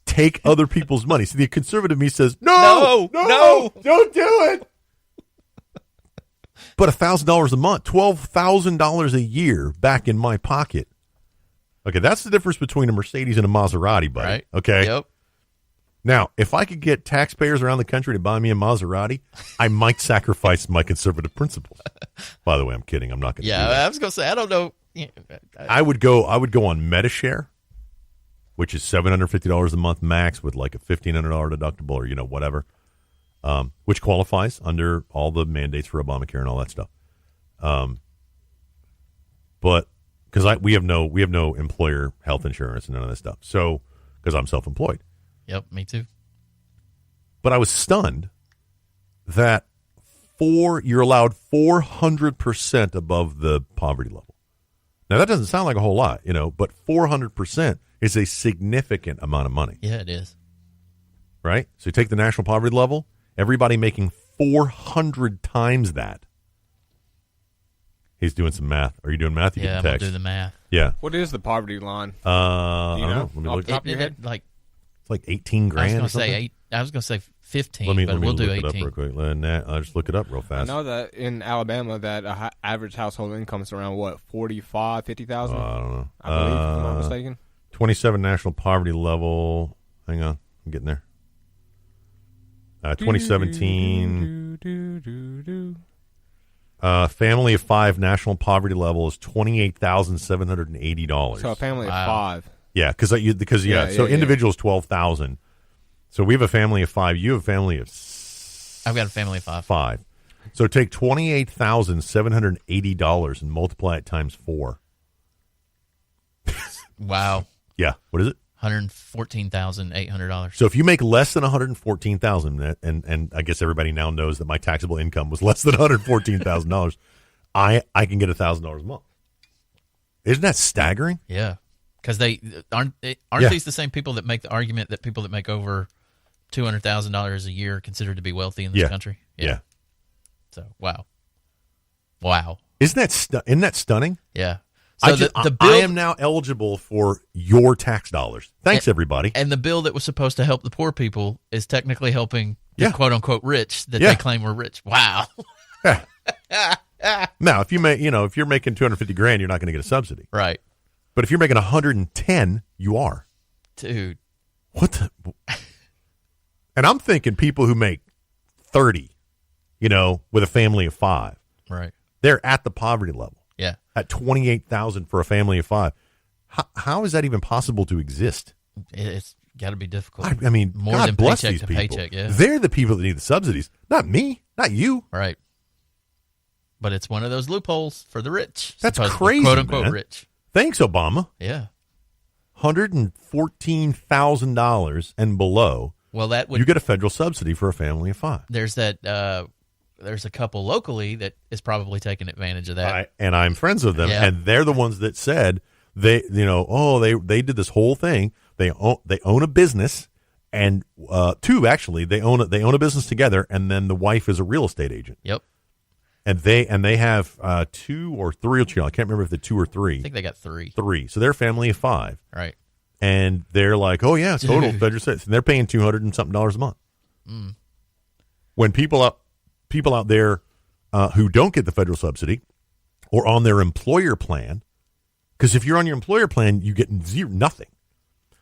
take other people's money? So the conservative me says, no, don't do it. But $1,000 a month, $12,000 a year back in my pocket. Okay, that's the difference between a Mercedes and a Maserati, buddy. Right. Okay. Yep. Now, if I could get taxpayers around the country to buy me a Maserati, I might sacrifice my conservative principles. By the way, I'm kidding. I'm not going to. Yeah, do that. I was going to say, I don't know. I would go on MediShare, which is $750 a month max with like a $1,500 deductible or whatever, which qualifies under all the mandates for Obamacare and all that stuff. But because we have no employer health insurance and none of that stuff, so because I'm self-employed. Yep, me too. But I was stunned that you're allowed 400% above the poverty level. Now, that doesn't sound like a whole lot, but 400% is a significant amount of money. Yeah, it is. Right? So you take the national poverty level, everybody making 400 times that. He's doing some math. Are you doing math? Yeah, I'm going to do the math. Yeah. What is the poverty line? I don't know. Let me Off look. the top of your head? It's like 18 grand. I was going to say 15, let me but we'll do look 18. it up real quick. I'll just look it up real fast. I know that in Alabama that average household income is around what, 45, 50,000? I don't know. I believe, if I'm not mistaken. 27 national poverty level. Hang on, I'm getting there. 2017. Family of 5 national poverty level is $28,780. So a family of 5. Yeah, because individuals 12,000. So we have a family of 5. You have a family of. I've got a family of 5. So take $28,780 and multiply it times 4. Wow. Yeah. What is it? $114,800. So if you make less than $114,000, and I guess everybody now knows that my taxable income was less than $114,000, I can get $1,000 a month. Isn't that staggering? Yeah, because they aren't these the same people that make the argument that people that make over $200,000 a year are considered to be wealthy in this country? Yeah. So wow. Isn't that stunning? Yeah. So the bill, I am now eligible for your tax dollars. Thanks, everybody. And the bill that was supposed to help the poor people is technically helping the quote unquote rich that they claim were rich. Wow. Now, if you're making $250,000, you're not going to get a subsidy, right? But if you're making 110, you are. Dude, what the? And I'm thinking people who make 30, with a family of 5, right? They're at the poverty level. Yeah. At $28,000 for a family of 5. How is that even possible to exist? It's got to be difficult. I mean, more God than bless paycheck these to people. paycheck. Yeah. They're the people that need the subsidies, not me, not you. Right. But it's one of those loopholes for the rich. That's crazy, quote unquote man. rich. Thanks, Obama. Yeah. $114,000 and below. Well, you get a federal subsidy for a family of 5. There's that. There's a couple locally that is probably taking advantage of that. And I'm friends with them, and they're the ones that said they did this whole thing. They own a business, and 2 actually. They own a business together, and then the wife is a real estate agent. Yep. And they have 2 or 3 children. I can't remember if they're 2 or 3. I think they got 3. 3. So they're a family of 5. Right. And they're like, oh yeah, total federal subsidy. And they're paying $200 and something a month. Mm. When people out there who don't get the federal subsidy or on their employer plan, because if you're on your employer plan, you get nothing.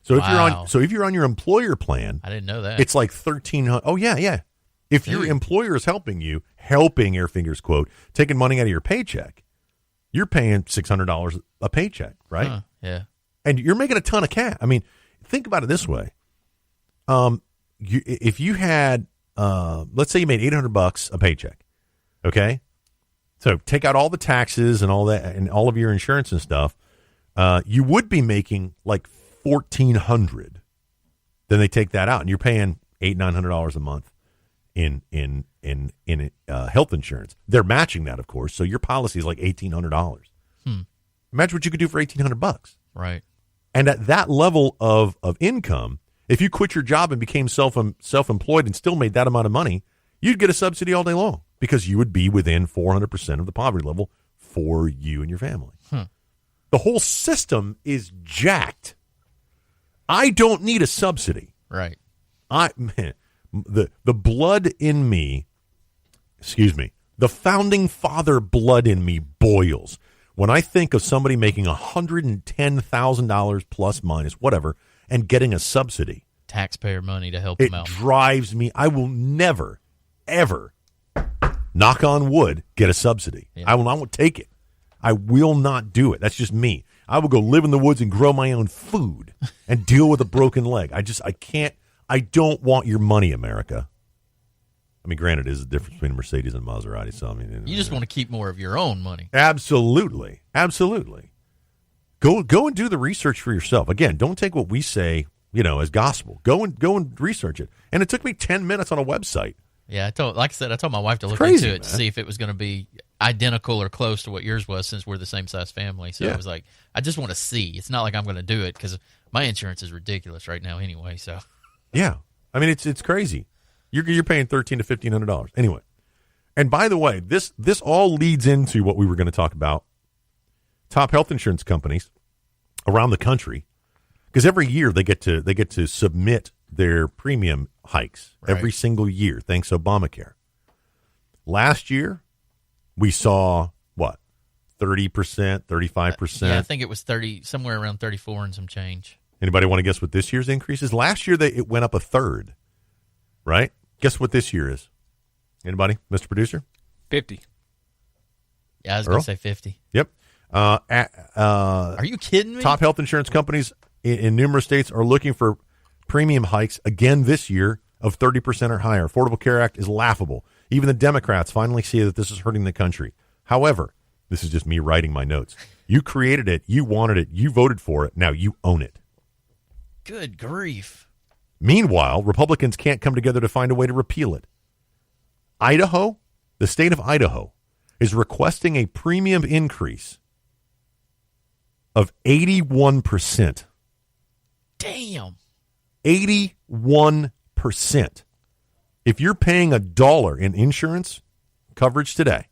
So if you're on your employer plan, I didn't know that. It's like $1,300. Oh yeah. If your employer is helping air fingers quote, taking money out of your paycheck, you're paying $600 a paycheck, right? Huh, yeah. And you're making a ton of cash. I mean, think about it this way. If you had, let's say you made $800 a paycheck, okay? So take out all the taxes and all that, and all of your insurance and stuff. You would be making like $1,400. Then they take that out, and you're paying $800-900 a month in health insurance. They're matching that, of course. So your policy is like $1,800. Imagine what you could do for $1,800. Right. And at that level of income, if you quit your job and became self-employed and still made that amount of money, you'd get a subsidy all day long because you would be within 400% of the poverty level for you and your family. The whole system is jacked. I don't need a subsidy. Right. The blood in me, the founding father blood in me boils when I think of somebody making $110,000 plus minus whatever and getting a subsidy. Taxpayer money to help It them out. drives me. I will never, ever, knock on wood, get a subsidy. Yeah. I won't take it. I will not do it. That's just me. I will go live in the woods and grow my own food and deal with a broken leg. I can't. I don't want your money, America. I mean, granted, it is the difference between a Mercedes and a Maserati. So I mean, You just want to keep more of your own money. Absolutely. Go and do the research for yourself. Again, don't take what we say, as gospel. Go and research it. And it took me 10 minutes on a website. Yeah, I told my wife to look crazy, into it man. to see if it was going to be identical or close to what yours was, since we're the same size family. So Yeah. it was like, I just want to see. It's not like I'm going to do it because my insurance is ridiculous right now anyway. So Yeah, I mean it's crazy. You're paying $1,300 to $1,500 anyway. And by the way, this all leads into what we were going to talk about: top health insurance companies around the country, because every year they get to submit their premium hikes every single year, thanks to Obamacare. Last year, we saw what, 30%, 35%. yeah, I think it was 30, somewhere around 34 and some change. Anybody want to guess what this year's increase is? Last year it went up a third, right? Guess what this year is? Anybody, Mr. Producer? 50. Yeah, I was Earl? going to say 50. Yep. Are you kidding me? Top health insurance companies in numerous states are looking for premium hikes again this year of 30% or higher. Affordable Care Act is laughable. Even the Democrats finally see that this is hurting the country. However, this is just me writing my notes. You created it. You wanted it. You voted for it. Now you own it. Good grief. Meanwhile, Republicans can't come together to find a way to repeal it. Idaho, the state of Idaho, is requesting a premium increase of 81%. Damn. 81%. If you're paying $1 in insurance coverage today,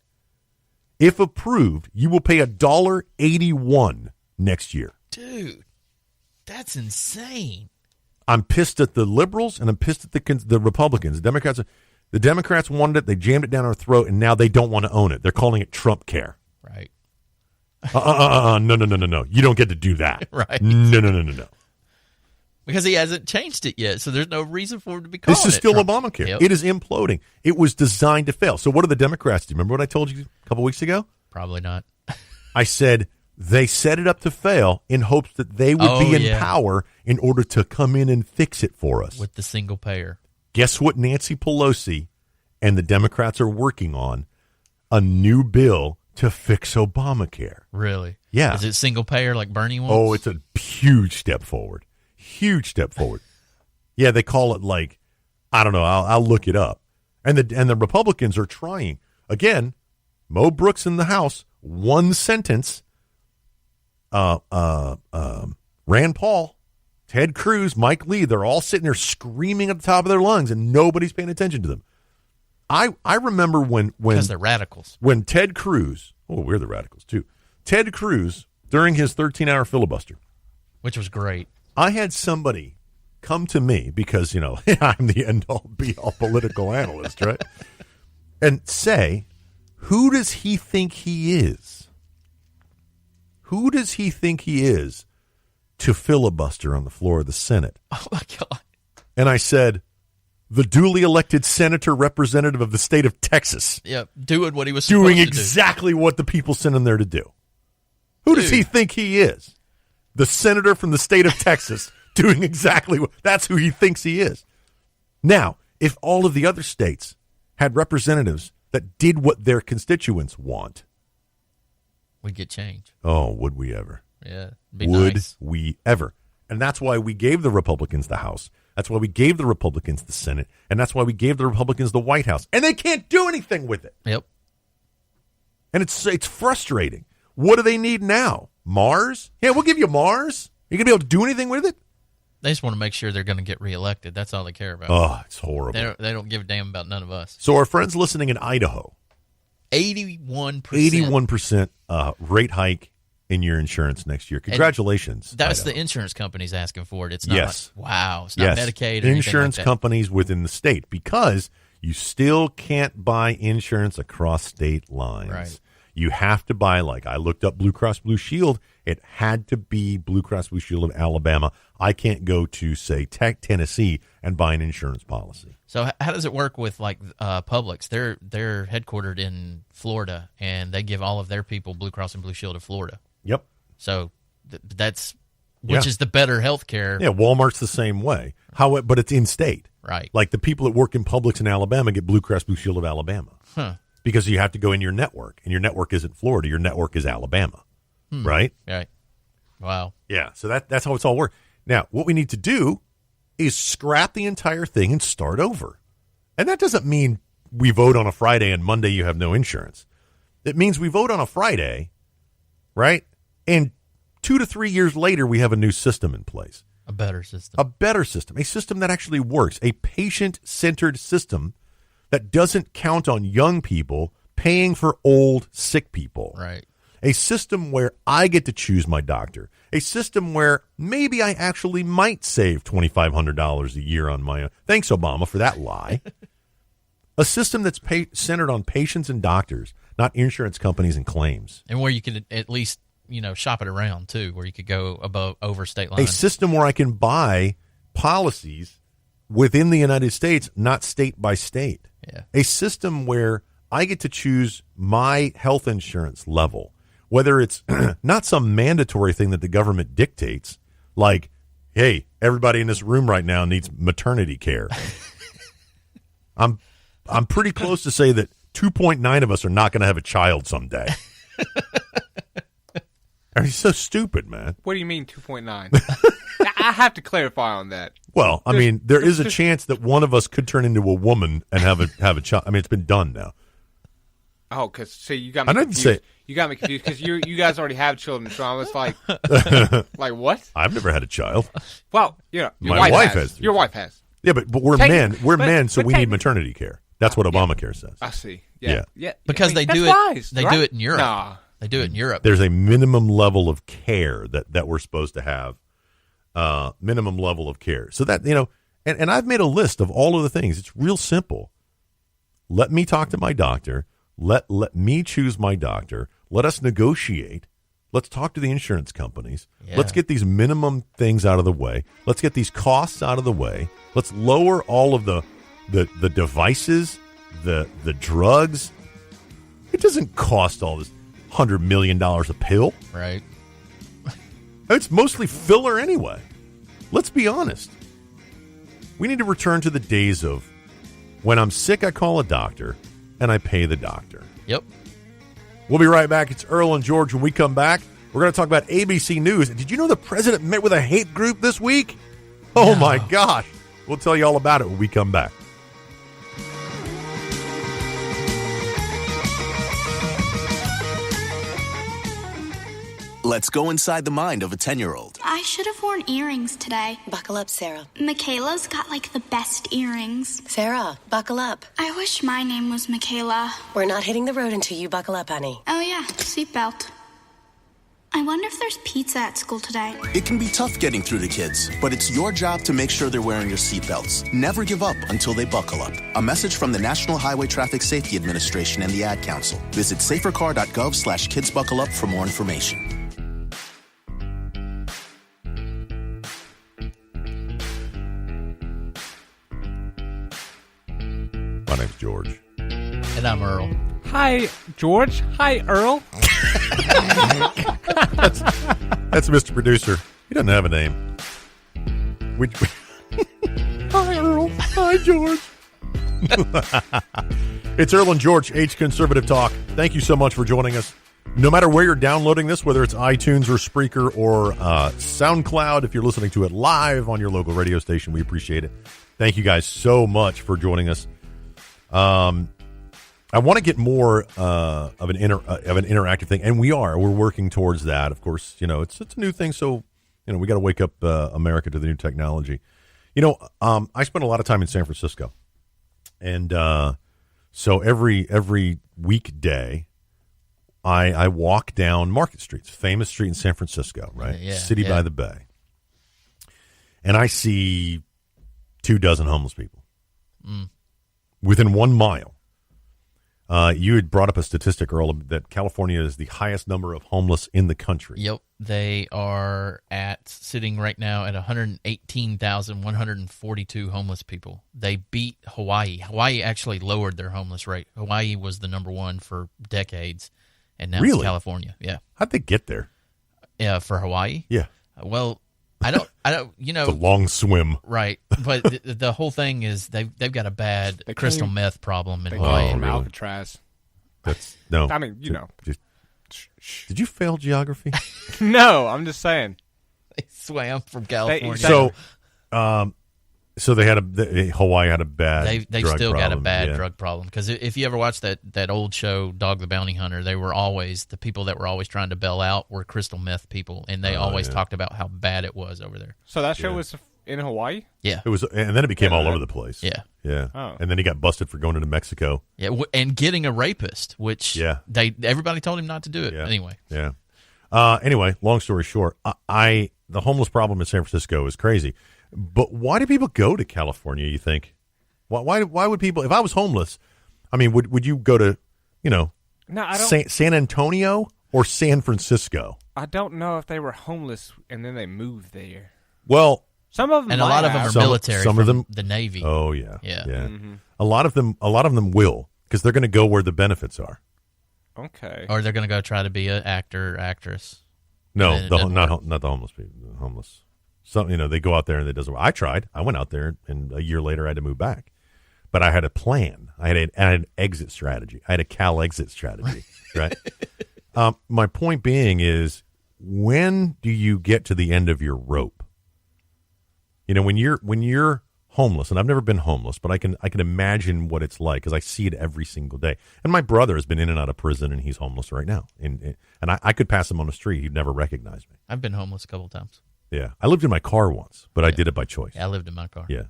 if approved, you will pay $1.81 next year. Dude, that's insane. I'm pissed at the liberals and I'm pissed at the Republicans. The Democrats wanted it. They jammed it down our throat, and now they don't want to own it. They're calling it Trump Care. Right. No. You don't get to do that. Right. No. Because he hasn't changed it yet, so there's no reason for him to be calling it This is still Trump. Obamacare. Yep. It is imploding. It was designed to fail. So what do the Democrats do? Remember what I told you a couple weeks ago? Probably not. I said they set it up to fail in hopes that they would be in power in order to come in and fix it for us. With the single payer. Guess what Nancy Pelosi and the Democrats are working on? A new bill to fix Obamacare. Really? Yeah. Is it single payer like Bernie wants? Oh, it's a huge step forward. Huge step forward. Yeah, they call it like, I don't know. I'll look it up. And the Republicans are trying. Again, Mo Brooks in the House, one sentence. Rand Paul, Ted Cruz, Mike Lee, they're all sitting there screaming at the top of their lungs, and nobody's paying attention to them. I remember when because they're radicals. When Ted Cruz, we're the radicals too. Ted Cruz, during his 13-hour filibuster, which was great. I had somebody come to me because, I'm the end-all, be-all political analyst, right? And say, who does he think he is? Who does he think he is to filibuster on the floor of the Senate? Oh, my God. And I said, the duly elected senator representative of the state of Texas. Yep, doing what he was supposed doing to exactly what the people sent him there to do. Who does he think he is? The senator from the state of Texas doing exactly what, that's who he thinks he is. Now, if all of the other states had representatives that did what their constituents want, we'd get change. Oh, would we ever? Yeah, be would nice. we ever? And that's why we gave the Republicans the House. That's why we gave the Republicans the Senate. And that's why we gave the Republicans the White House. And they can't do anything with it. Yep. And it's frustrating. What do they need now? Mars? Yeah, we'll give you Mars. Are you going to be able to do anything with it? They just want to make sure they're going to get reelected. That's all they care about. Oh, it's horrible. They don't give a damn about none of us. So our friends listening in Idaho. 81%. 81% rate hike in your insurance next year. Congratulations. And that's Idaho. the insurance companies asking for it. It's not yes. like, wow, it's not Medicaid or insurance like companies within the state, because you still can't buy insurance across state lines. Right. You have to buy, like I looked up Blue Cross Blue Shield. It had to be Blue Cross Blue Shield of Alabama. I can't go to, say, Tennessee and buy an insurance policy. So how does it work with like Publix? They're headquartered in Florida, and they give all of their people Blue Cross and Blue Shield of Florida. Yep. So that's which is the better health care. Yeah, Walmart's the same way. But it's in state. Right. Like the people that work in Publix in Alabama get Blue Cross Blue Shield of Alabama. Huh. Because you have to go in your network, and your network isn't Florida. Your network is Alabama. Right? Right. Wow. Yeah, so that's how it's all works. Now, what we need to do is scrap the entire thing and start over. And that doesn't mean we vote on a Friday and Monday you have no insurance. It means we vote on a Friday, right? And 2 to 3 years later, we have a new system in place. A better system. A better system. A system that actually works. A patient-centered system that doesn't count on young people paying for old, sick people. Right. A system where I get to choose my doctor. A system where maybe I actually might save $2,500 a year on my own. Thanks, Obama, for that lie. A system that's centered on patients and doctors, not insurance companies and claims. And where you could at least, shop it around, too, where you could go over state lines. A system where I can buy policies within the United States, not state by state. Yeah. A system where I get to choose my health insurance level. Whether it's not some mandatory thing that the government dictates, like, hey, everybody in this room right now needs maternity care. I'm pretty close to say that 2.9 of us are not going to have a child someday. Are you so stupid, man? What do you mean 2.9? I have to clarify on that. Well, I mean, there is a chance that one of us could turn into a woman and have a child. I mean, it's been done now. Oh, because see, you got me confused. You got me confused because you guys already have children, so I was like, like what? I've never had a child. Well, your my wife has. Your wife has. Yeah, but we're men. We're men, so we need maternity care. That's what Obamacare says. I see. Yeah. Because they do it. Wise, they right? do it in Europe. Nah. They do it in Europe. There's a minimum level of care that we're supposed to have. Minimum level of care. So that, and I've made a list of all of the things. It's real simple. Let me talk to my doctor. Let me choose my doctor. Let us negotiate. Let's talk to the insurance companies. Yeah. Let's get these minimum things out of the way. Let's get these costs out of the way. Let's lower all of the devices, the drugs. It doesn't cost all this $100 million a pill. Right. It's mostly filler anyway. Let's be honest. We need to return to the days of when I'm sick, I call a doctor, and I pay the doctor. Yep. We'll be right back. It's Earl and George. When we come back, we're going to talk about ABC News. Did you know the president met with a hate group this week? Oh, my gosh. We'll tell you all about it when we come back. Let's go inside the mind of a 10-year-old. I should have worn earrings today. Buckle up, Sarah. Michaela's got like the best earrings. Sarah, buckle up. I wish my name was Michaela. We're not hitting the road until you buckle up, honey. Oh yeah, seatbelt. I wonder if there's pizza at school today. It can be tough getting through to kids, but it's your job to make sure they're wearing your seatbelts. Never give up until they buckle up. A message from the National Highway Traffic Safety Administration and the Ad Council. Visit safercar.gov/kidsbuckleup for more information. My name's George. And I'm Earl. Hi, George. Hi, Earl. That's Mr. Producer. He doesn't have a name. Hi, Earl. Hi, George. It's Earl and George, H Conservative Talk. Thank you so much for joining us. No matter where you're downloading this, whether it's iTunes or Spreaker or SoundCloud, if you're listening to it live on your local radio station, we appreciate it. Thank you guys so much for joining us. I want to get more of an interactive thing, and we're working towards that. Of course, it's a new thing, so we got to wake up America to the new technology. I spent a lot of time in San Francisco, and so every weekday, I walk down Market Street, famous street in San Francisco, right? City by the Bay, and I see 24 homeless people within 1 mile. You had brought up a statistic, Earl, that California is the highest number of homeless in the country. Yep. They are sitting right now at 118,142 homeless people. They beat Hawaii. Hawaii actually lowered their homeless rate. Hawaii was the number one for decades, and now it's California. Yeah. How'd they get there? Yeah, for Hawaii? Yeah. Well, I don't, it's a long swim. Right. But the whole thing is they've got a bad crystal meth problem in Hawaii. From Alcatraz. No. I mean, Did you fail geography? No, I'm just saying. They swam from California. So they had Hawaii had a bad. They drug still problem. got a bad drug problem, because if you ever watched that old show Dog the Bounty Hunter, they were always the people that were always trying to bail out were crystal meth people, and they always talked about how bad it was over there. So that show was in Hawaii? Yeah, it was, and then it became all over the place. Yeah. Oh. And then he got busted for going into Mexico. Yeah, and getting a rapist, which everybody told him not to do it anyway. Yeah. Anyway, long story short, the homeless problem in San Francisco is crazy. But why do people go to California, you think? Why would people, if I was homeless, I mean, would you go to, San Antonio or San Francisco? I don't know if they were homeless and then they moved there. Well, some of them, and a lot of them are military. Some of them, the Navy. Oh yeah. Mm-hmm. A lot of them will, because they're going to go where the benefits are. Okay. Or they're going to go try to be an actor, actress. No, not the homeless people. The homeless. So, they go out there and it doesn't work. I tried. I went out there, and a year later I had to move back. But I had a plan. I had an exit strategy. I had a Cal exit strategy, right? My point being is, when do you get to the end of your rope? When you're homeless, and I've never been homeless, but I can imagine what it's like, because I see it every single day. And my brother has been in and out of prison, and he's homeless right now. And I could pass him on the street. He'd never recognize me. I've been homeless a couple of times. Yeah. I lived in my car once, but I did it by choice. Yeah, I lived in my car. Yeah.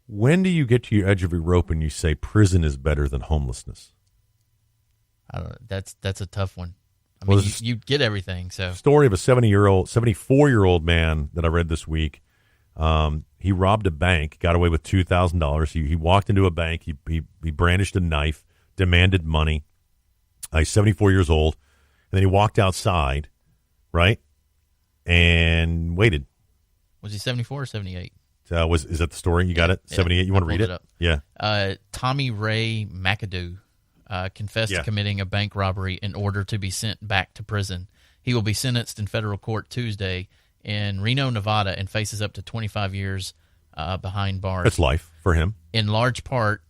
When do you get to your edge of your rope and you say prison is better than homelessness? I don't know. That's a tough one. I mean, you get everything. So, story of a 74-year-old man that I read this week. He robbed a bank, got away with $2,000. He walked into a bank. He brandished a knife, demanded money. He's 74 years old, and then he walked outside, right, and waited. Was he 74 or 78? Is that the story? You got it? 78? You want to read it? Up. Yeah. Tommy Ray McAdoo confessed to committing a bank robbery in order to be sent back to prison. He will be sentenced in federal court Tuesday in Reno, Nevada, and faces up to 25 years behind bars. That's life for him. In large part,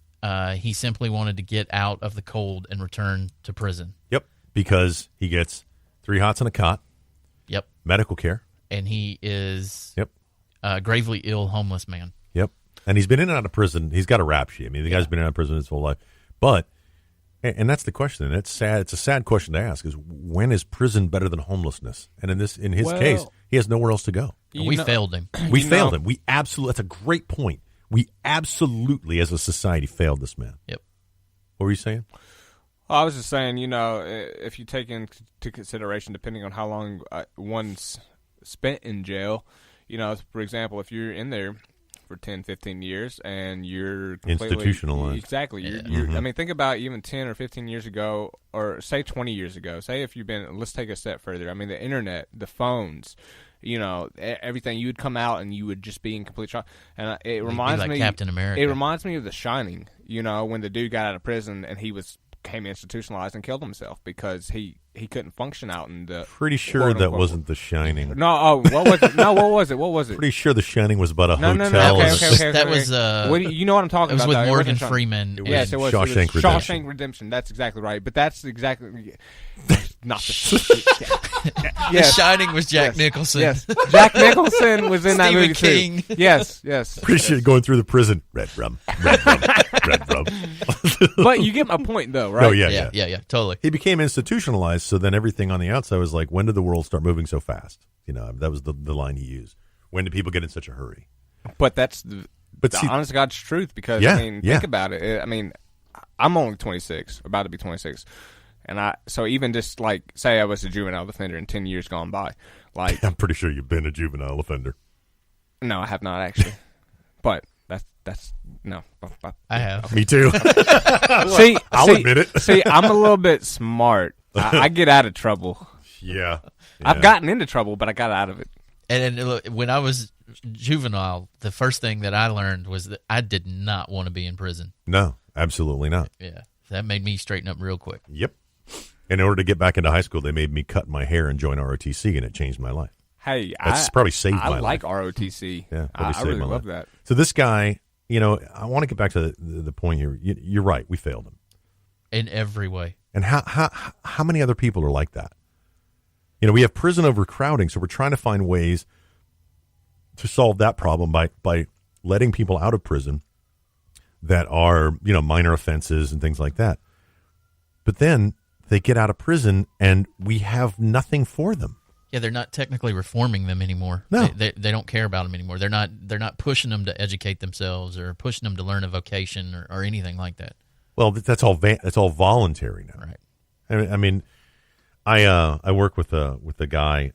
he simply wanted to get out of the cold and return to prison. Yep, because he gets 3 hots and a cot. Yep. Medical care. And he is a gravely ill homeless man. Yep. And he's been in and out of prison. He's got a rap sheet. I mean, the guy's been in and out of prison his whole life. But, and that's the question, and it's sad. It's a sad question to ask, is when is prison better than homelessness? And in his case, he has nowhere else to go. We failed him. We failed him. We absolutely, that's a great point. We absolutely, as a society, failed this man. Yep. What were you saying? I was just saying, if you take into consideration, depending on how long one's spent in jail, for example, if you're in there for 10, 15 years and you're completely institutionalized. Exactly. I mean, think about even 10 or 15 years ago, or say 20 years ago. Say if you've been, let's take a step further. I mean, the internet, the phones, everything, you would come out and you would just be in complete shock. And it reminds me, Captain America. It reminds me of The Shining, when the dude got out of prison and he became institutionalized and killed himself because he couldn't function out in the. Pretty sure that wasn't The Shining. No, what was it? No, what was it? Pretty sure The Shining was about a hotel. No. Okay. That was you know what I'm talking about? It was with Morgan Freeman. Yes, it was Shawshank Redemption. Shawshank Redemption. That's exactly right. But that's exactly. not the The Shining was Jack Nicholson. Yes, Jack Nicholson was in that Stephen movie King. too. Yes. Appreciate going through the prison. Red rum. Red rum. But you get my point, though, right? Oh yeah, totally. He became institutionalized, so then everything on the outside was like, when did the world start moving so fast? That was the line he used. When did people get in such a hurry? But that's the honest to God's truth, because think about it. I mean, I'm only 26, about to be 26. And so even just like, say I was a juvenile offender in 10 years gone by, like I'm pretty sure you've been a juvenile offender. No, I have not actually. But that's no. I have. Me too. I'll admit it. See, I'm a little bit smart. I get out of trouble. Yeah. I've gotten into trouble, but I got out of it. And look, when I was juvenile, the first thing that I learned was that I did not want to be in prison. No, absolutely not. Yeah, that made me straighten up real quick. Yep. In order to get back into high school, they made me cut my hair and join ROTC, and it changed my life. Hey, that's probably saved my life. I like ROTC. Yeah, I really love that. So this guy, I want to get back to the point here. You're right. We failed him in every way. And how many other people are like that? We have prison overcrowding, so we're trying to find ways to solve that problem by letting people out of prison that are, minor offenses and things like that. But then they get out of prison and we have nothing for them. Yeah, they're not technically reforming them anymore. No. They don't care about them anymore. They're not pushing them to educate themselves or pushing them to learn a vocation or anything like that. Well, that's all voluntary now. Right. I mean, I work with a guy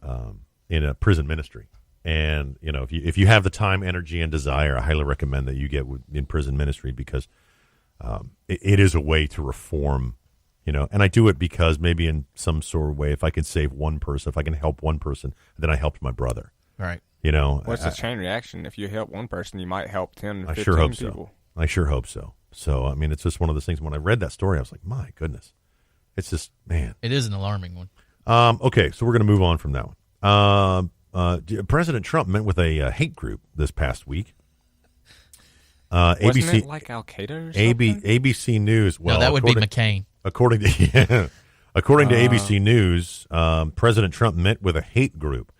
in a prison ministry, and if you have the time, energy, and desire, I highly recommend that you get in prison ministry, because it is a way to reform. And I do it because maybe in some sort of way, if I can save one person, if I can help one person, then I helped my brother. Right. What's the chain reaction? If you help one person, you might help 10 or 15 I sure hope people. So. I sure hope so. So, I mean, it's just one of those things. When I read that story, I was like, my goodness. It's just, man. It is an alarming one. Okay, so we're going to move on from that one. President Trump met with a hate group this past week. Wasn't ABC, it like Al-Qaeda or something? ABC News. Well, no, that would be McCain. According to ABC News, President Trump met with a hate group.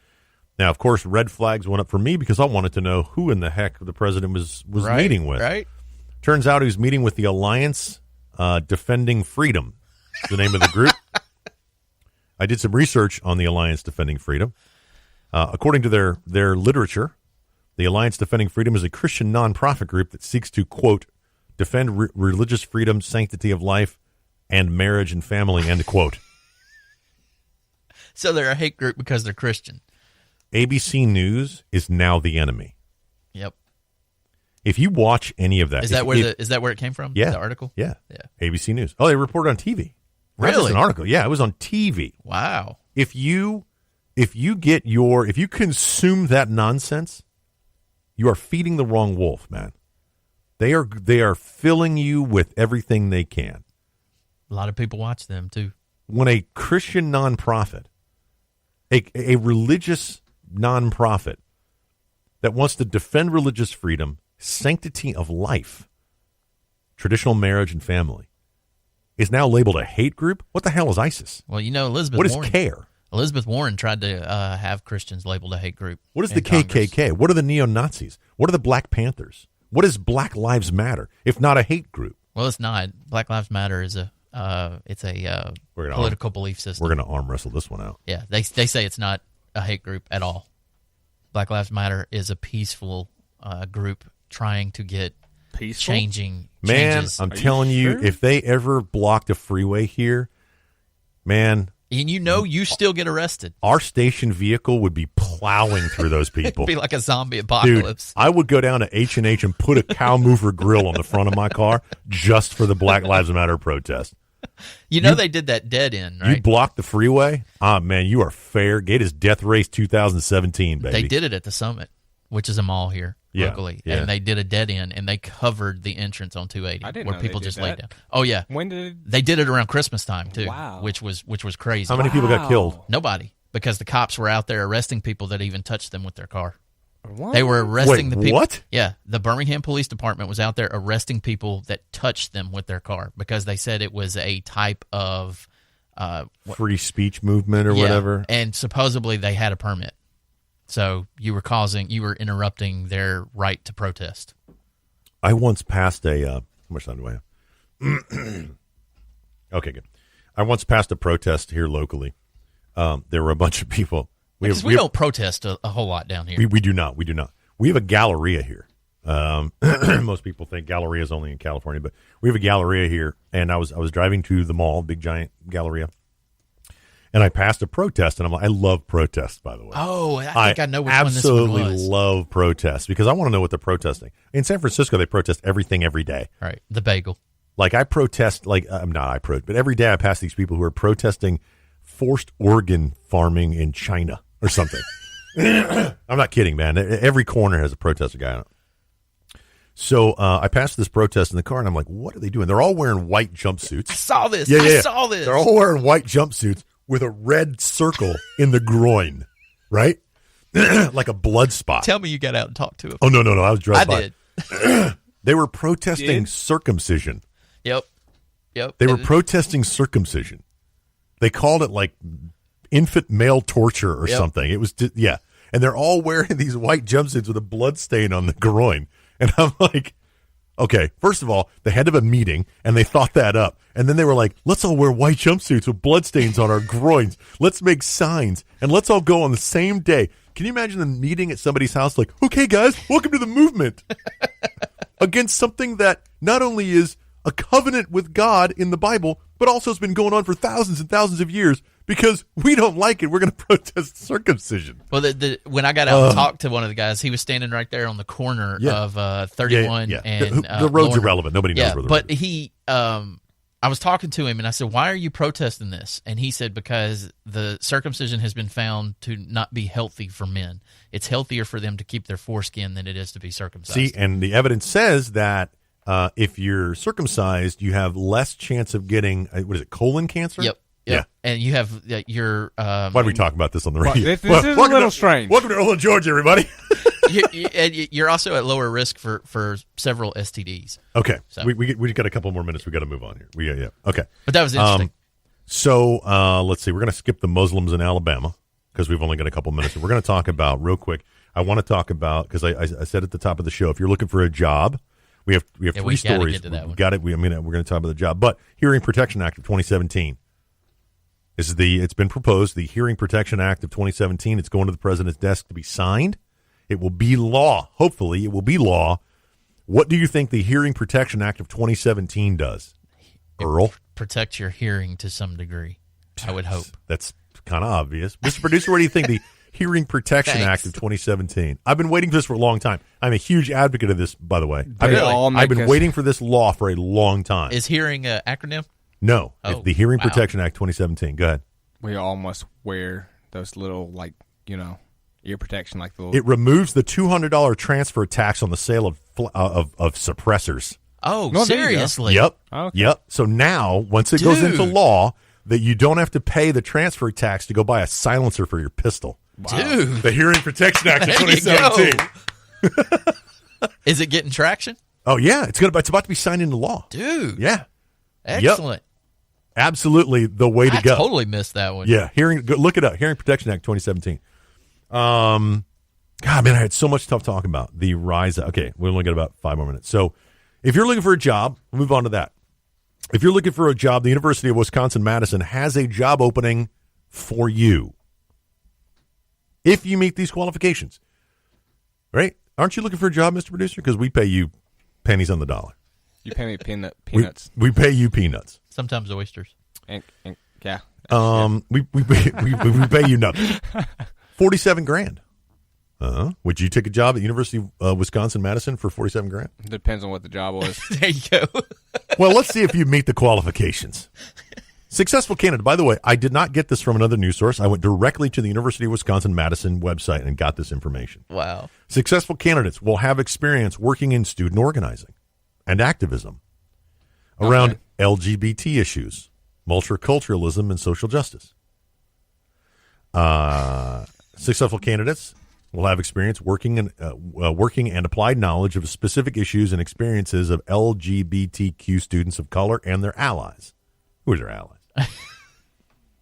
Now, of course, red flags went up for me because I wanted to know who in the heck the president was meeting with. Right. Turns out he was meeting with the Alliance Defending Freedom, the name of the group. I did some research on the Alliance Defending Freedom. According to their literature, the Alliance Defending Freedom is a Christian nonprofit group that seeks to, quote, defend religious freedom, sanctity of life, and marriage and family, end quote. So they're a hate group because they're Christian. ABC News is now the enemy. Yep. If you watch any of that, is that where it came from? Yeah, the article. Yeah. ABC News. Oh, they reported on TV. Really? Not just an article. Yeah, it was on TV. Wow. If you consume that nonsense, you are feeding the wrong wolf, man. They are filling you with everything they can. A lot of people watch them too. When a Christian nonprofit, a religious nonprofit that wants to defend religious freedom, sanctity of life, traditional marriage and family, is now labeled a hate group, what the hell is ISIS? Well, Elizabeth What Warren. is CARE? Elizabeth Warren tried to have Christians labeled a hate group. What is the KKK? Congress. What are the neo-Nazis? What are the Black Panthers? What is Black Lives Matter, if not a hate group? Well, it's not. Black Lives Matter is a political belief system. We're going to arm wrestle this one out. Yeah, they say it's not a hate group at all. Black Lives Matter is a peaceful group trying to get changing changes. Man, I'm telling you, if they ever blocked a freeway here, man. And you still get arrested. Our station vehicle would be plowing through those people. It'd be like a zombie apocalypse. Dude, I would go down to H&H and put a cow mover grill on the front of my car just for the Black Lives Matter protest. They did that dead end, right? You blocked the freeway? Man, you are fair. Gate is Death Race 2017, baby. They did it at the Summit, which is a mall here locally. Yeah. And they did a dead end, and they covered the entrance on 280 where people just laid down. Oh, yeah. When they did it around Christmas time, too, wow. which was crazy. How many people got killed? Nobody, because the cops were out there arresting people that even touched them with their car. What? They were arresting the people. What? Yeah, the Birmingham Police Department was out there arresting people that touched them with their car because they said it was a type of free speech movement or whatever. And supposedly they had a permit. So you were interrupting their right to protest. I once passed how much time do I have? Okay, good. I once passed a protest here locally. There were a bunch of people. We don't protest a whole lot down here. We do not. We do not. We have a Galleria here. Most people think Galleria is only in California, but we have a Galleria here. And I was driving to the mall, big giant Galleria, and I passed a protest. And I'm like, I love protests, by the way. Oh, I think I know which one this one was. Absolutely love protests because I want to know what they're protesting. In San Francisco, they protest everything every day. Right, the bagel. Like I protest, but every day I pass these people who are protesting forced organ farming in China or something. I'm not kidding, man. Every corner has a protester guy on it. So I passed this protest in the car, and I'm like, what are they doing? They're all wearing white jumpsuits. I saw this. Yeah. I saw this. They're all wearing white jumpsuits with a red circle in the groin, right? Like a blood spot. Tell me you got out and talked to them. Oh, no. I was driving by. Did. They were protesting circumcision. Yep. They were protesting circumcision. They called it like infant male torture or something. It was, and they're all wearing these white jumpsuits with a blood stain on the groin. And I'm like, okay, first of all, they had to have a meeting, and they thought that up. And then they were like, let's all wear white jumpsuits with blood stains on our groins. Let's make signs, and let's all go on the same day. Can you imagine them meeting at somebody's house like, okay, guys, welcome to the movement against something that not only is a covenant with God in the Bible, but also has been going on for thousands and thousands of years because we don't like it. We're going to protest circumcision. Well, when I got out and talked to one of the guys, he was standing right there on the corner of 31 and the road's Lorna. irrelevant. Nobody knows where the road is. But he, I was talking to him and I said, "Why are you protesting this?" And he said, "Because the circumcision has been found to not be healthy for men. It's healthier for them to keep their foreskin than it is to be circumcised." See, and the evidence says that if you're circumcised, you have less chance of getting colon cancer? Yep. Yeah, and you have your. Why do we talk about this on the radio? This is a little strange. Welcome to Earl and George, everybody. You're also at lower risk for several STDs. Okay, so. we got a couple more minutes. We got to move on here. Okay, but that was interesting. So let's see. We're going to skip the Muslims in Alabama because we've only got a couple minutes. We're going to talk about real quick. I want to talk about because I said at the top of the show, if you're looking for a job. We have three stories. We've got it. We're going to talk about the job, but Hearing Protection Act of 2017. It's been proposed, the Hearing Protection Act of 2017. It's going to the president's desk to be signed. It will be law. Hopefully, it will be law. What do you think the Hearing Protection Act of 2017 does, Earl? Protects your hearing to some degree, I would hope. That's kind of obvious. Mr. Producer, what do you think the Hearing Protection Act of 2017? I've been waiting for this for a long time. I'm a huge advocate of this, by the way. I've been waiting for this law for a long time. Is hearing an acronym? No, it's the Hearing Protection Act 2017. Go ahead. We all must wear those little, ear protection, like the little... It removes the $200 transfer tax on the sale of suppressors. Oh, seriously? Yep. Okay. Yep. So now, once it goes into law, that you don't have to pay the transfer tax to go buy a silencer for your pistol. Wow. Dude. The Hearing Protection Act of 2017. Is it getting traction? Oh, yeah. It's about to be signed into law. Dude. Yeah. Excellent. Yep. Absolutely the way to go. I totally missed that one. Yeah. Look it up. Hearing Protection Act 2017. God, man, I had so much stuff talking about. The rise. Okay. We only got about 5 more minutes. So if you're looking for a job, we'll move on to that. If you're looking for a job, the University of Wisconsin-Madison has a job opening for you. If you meet these qualifications. Right? Aren't you looking for a job, Mr. Producer? Because we pay you pennies on the dollar. You pay me peanuts. We pay you peanuts. Sometimes oysters. Yeah. We pay you nothing. 47 grand. Would you take a job at University of Wisconsin-Madison for 47 grand? Depends on what the job was. There you go. Well, let's see if you meet the qualifications. Successful candidate. By the way, I did not get this from another news source. I went directly to the University of Wisconsin-Madison website and got this information. Wow. Successful candidates will have experience working in student organizing and activism around LGBT issues, multiculturalism, and social justice. Successful candidates will have experience working and applied knowledge of specific issues and experiences of LGBTQ students of color and their allies. Who are their allies?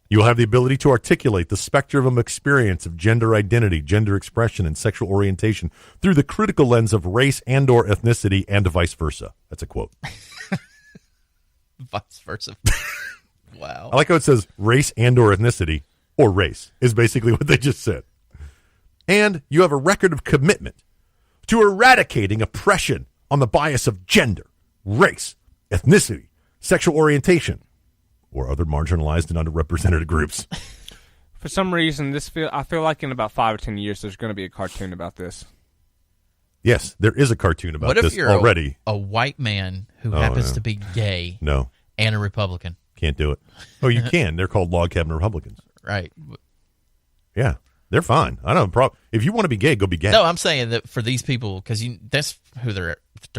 You will have the ability to articulate the spectrum of experience of gender identity, gender expression, and sexual orientation through the critical lens of race and or ethnicity and vice versa. That's a quote. Vice versa. Wow. I like how it says race and or ethnicity or race is basically what they just said. And you have a record of commitment to eradicating oppression on the bias of gender, race, ethnicity, sexual orientation, or other marginalized and underrepresented groups. For some reason, I feel like in about 5 or 10 years, there's going to be a cartoon about this. Yes, there is a cartoon about what if this you're already. A white man who happens to be gay and a Republican? Can't do it. Oh, you can. They're called log cabin Republicans. Right. Yeah, they're fine. I don't have a problem. If you want to be gay, go be gay. No, I'm saying that for these people, because that's who they're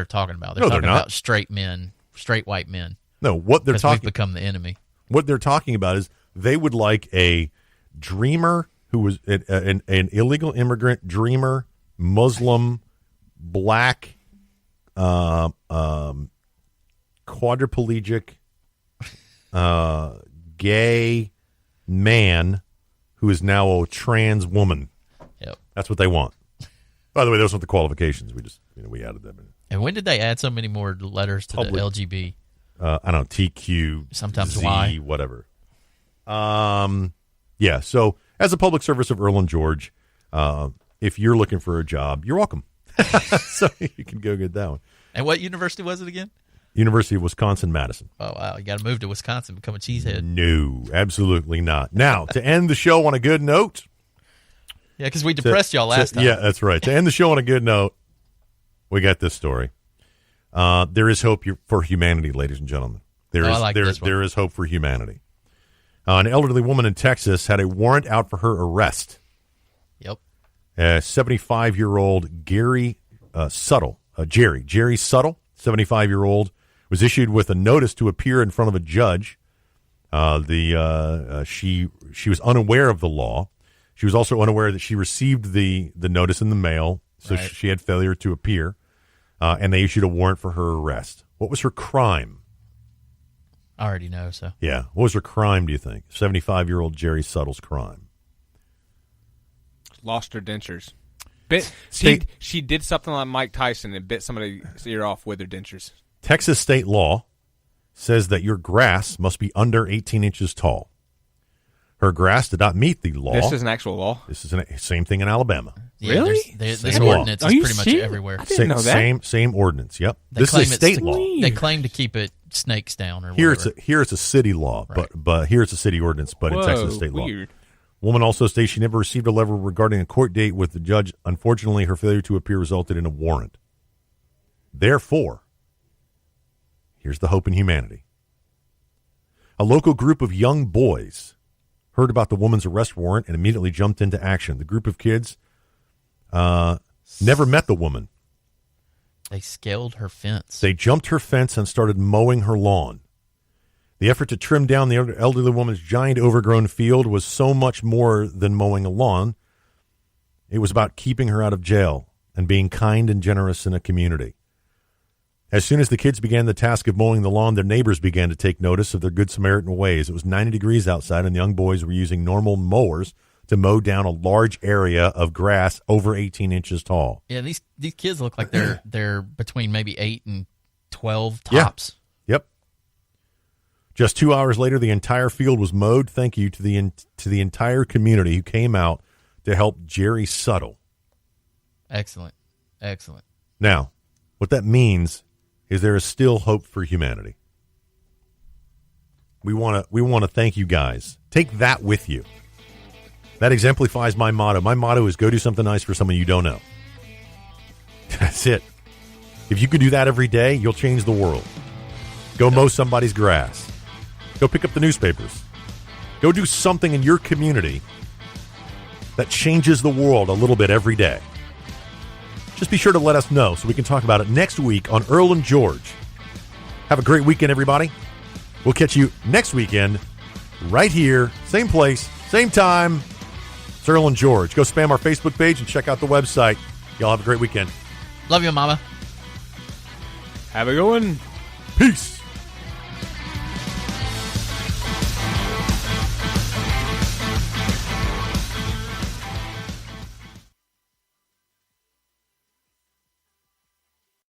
talking about. They're talking about straight men, straight white men. No, what they're talking... we've become the enemy. What they're talking about is they would like a dreamer who was an illegal immigrant, dreamer, Muslim, black, quadriplegic, gay man who is now a trans woman. Yep. That's what they want. By the way, those aren't the qualifications. We just, we added them in. And when did they add so many more letters to the LGB? I don't know, TQ, sometimes Z, Y, whatever. Yeah. So, as a public service of Earl and George, if you're looking for a job, you're welcome. So you can go get that one. And what university was it again? University of Wisconsin-Madison. Oh wow, you got to move to Wisconsin, become a cheesehead. No, absolutely not. Now, to end the show on a good note. Yeah, because we depressed y'all last time. Yeah, that's right. To end the show on a good note, we got this story. There is hope for humanity, ladies and gentlemen. There is hope for humanity. An elderly woman in Texas had a warrant out for her arrest. Yep. 75-year-old Jerry Suttle, 75-year-old, was issued with a notice to appear in front of a judge. She was unaware of the law. She was also unaware that she received the notice in the mail, so right. She had failure to appear. And they issued a warrant for her arrest. What was her crime? I already know, so. Yeah. What was her crime, do you think? 75-year-old Jerry Suttle's crime. Lost her dentures. She did something like Mike Tyson and bit somebody's ear off with her dentures. Texas state law says that your grass must be under 18 inches tall. Her grass did not meet the law. This is an actual law? This is the same thing in Alabama. Yeah, really? This ordinance is pretty much everywhere. I didn't know that. Same ordinance, yep. This is a state law. They claim to keep it snakes down or here whatever. Here it's a city law, right. but here it's a city ordinance, but in Texas state weird. law. Woman also states she never received a letter regarding a court date with the judge. Unfortunately, her failure to appear resulted in a warrant. Therefore, here's the hope in humanity. A local group of young boys heard about the woman's arrest warrant and immediately jumped into action. The group of kids never met the woman. They scaled her fence. They jumped her fence and started mowing her lawn. The effort to trim down the elderly woman's giant overgrown field was so much more than mowing a lawn. It was about keeping her out of jail and being kind and generous in a community. As soon as the kids began the task of mowing the lawn, their neighbors began to take notice of their Good Samaritan ways. It was 90 degrees outside, and the young boys were using normal mowers to mow down a large area of grass over 18 inches tall. Yeah, these kids look like they're between maybe 8 and 12 tops. Yeah. Yep. Just 2 hours later, the entire field was mowed. Thank you to the entire community who came out to help Jerry Suttle. Excellent. Now, what that means is there is still hope for humanity. We want to thank you guys. Take that with you. That exemplifies my motto. My motto is go do something nice for someone you don't know. That's it. If you can do that every day, you'll change the world. Go mow somebody's grass. Go pick up the newspapers. Go do something in your community that changes the world a little bit every day. Just be sure to let us know so we can talk about it next week on Earl and George. Have a great weekend, everybody. We'll catch you next weekend right here, same place, same time. It's Earl and George. Go spam our Facebook page and check out the website. Y'all have a great weekend. Love you, Mama. Have a good one. Peace.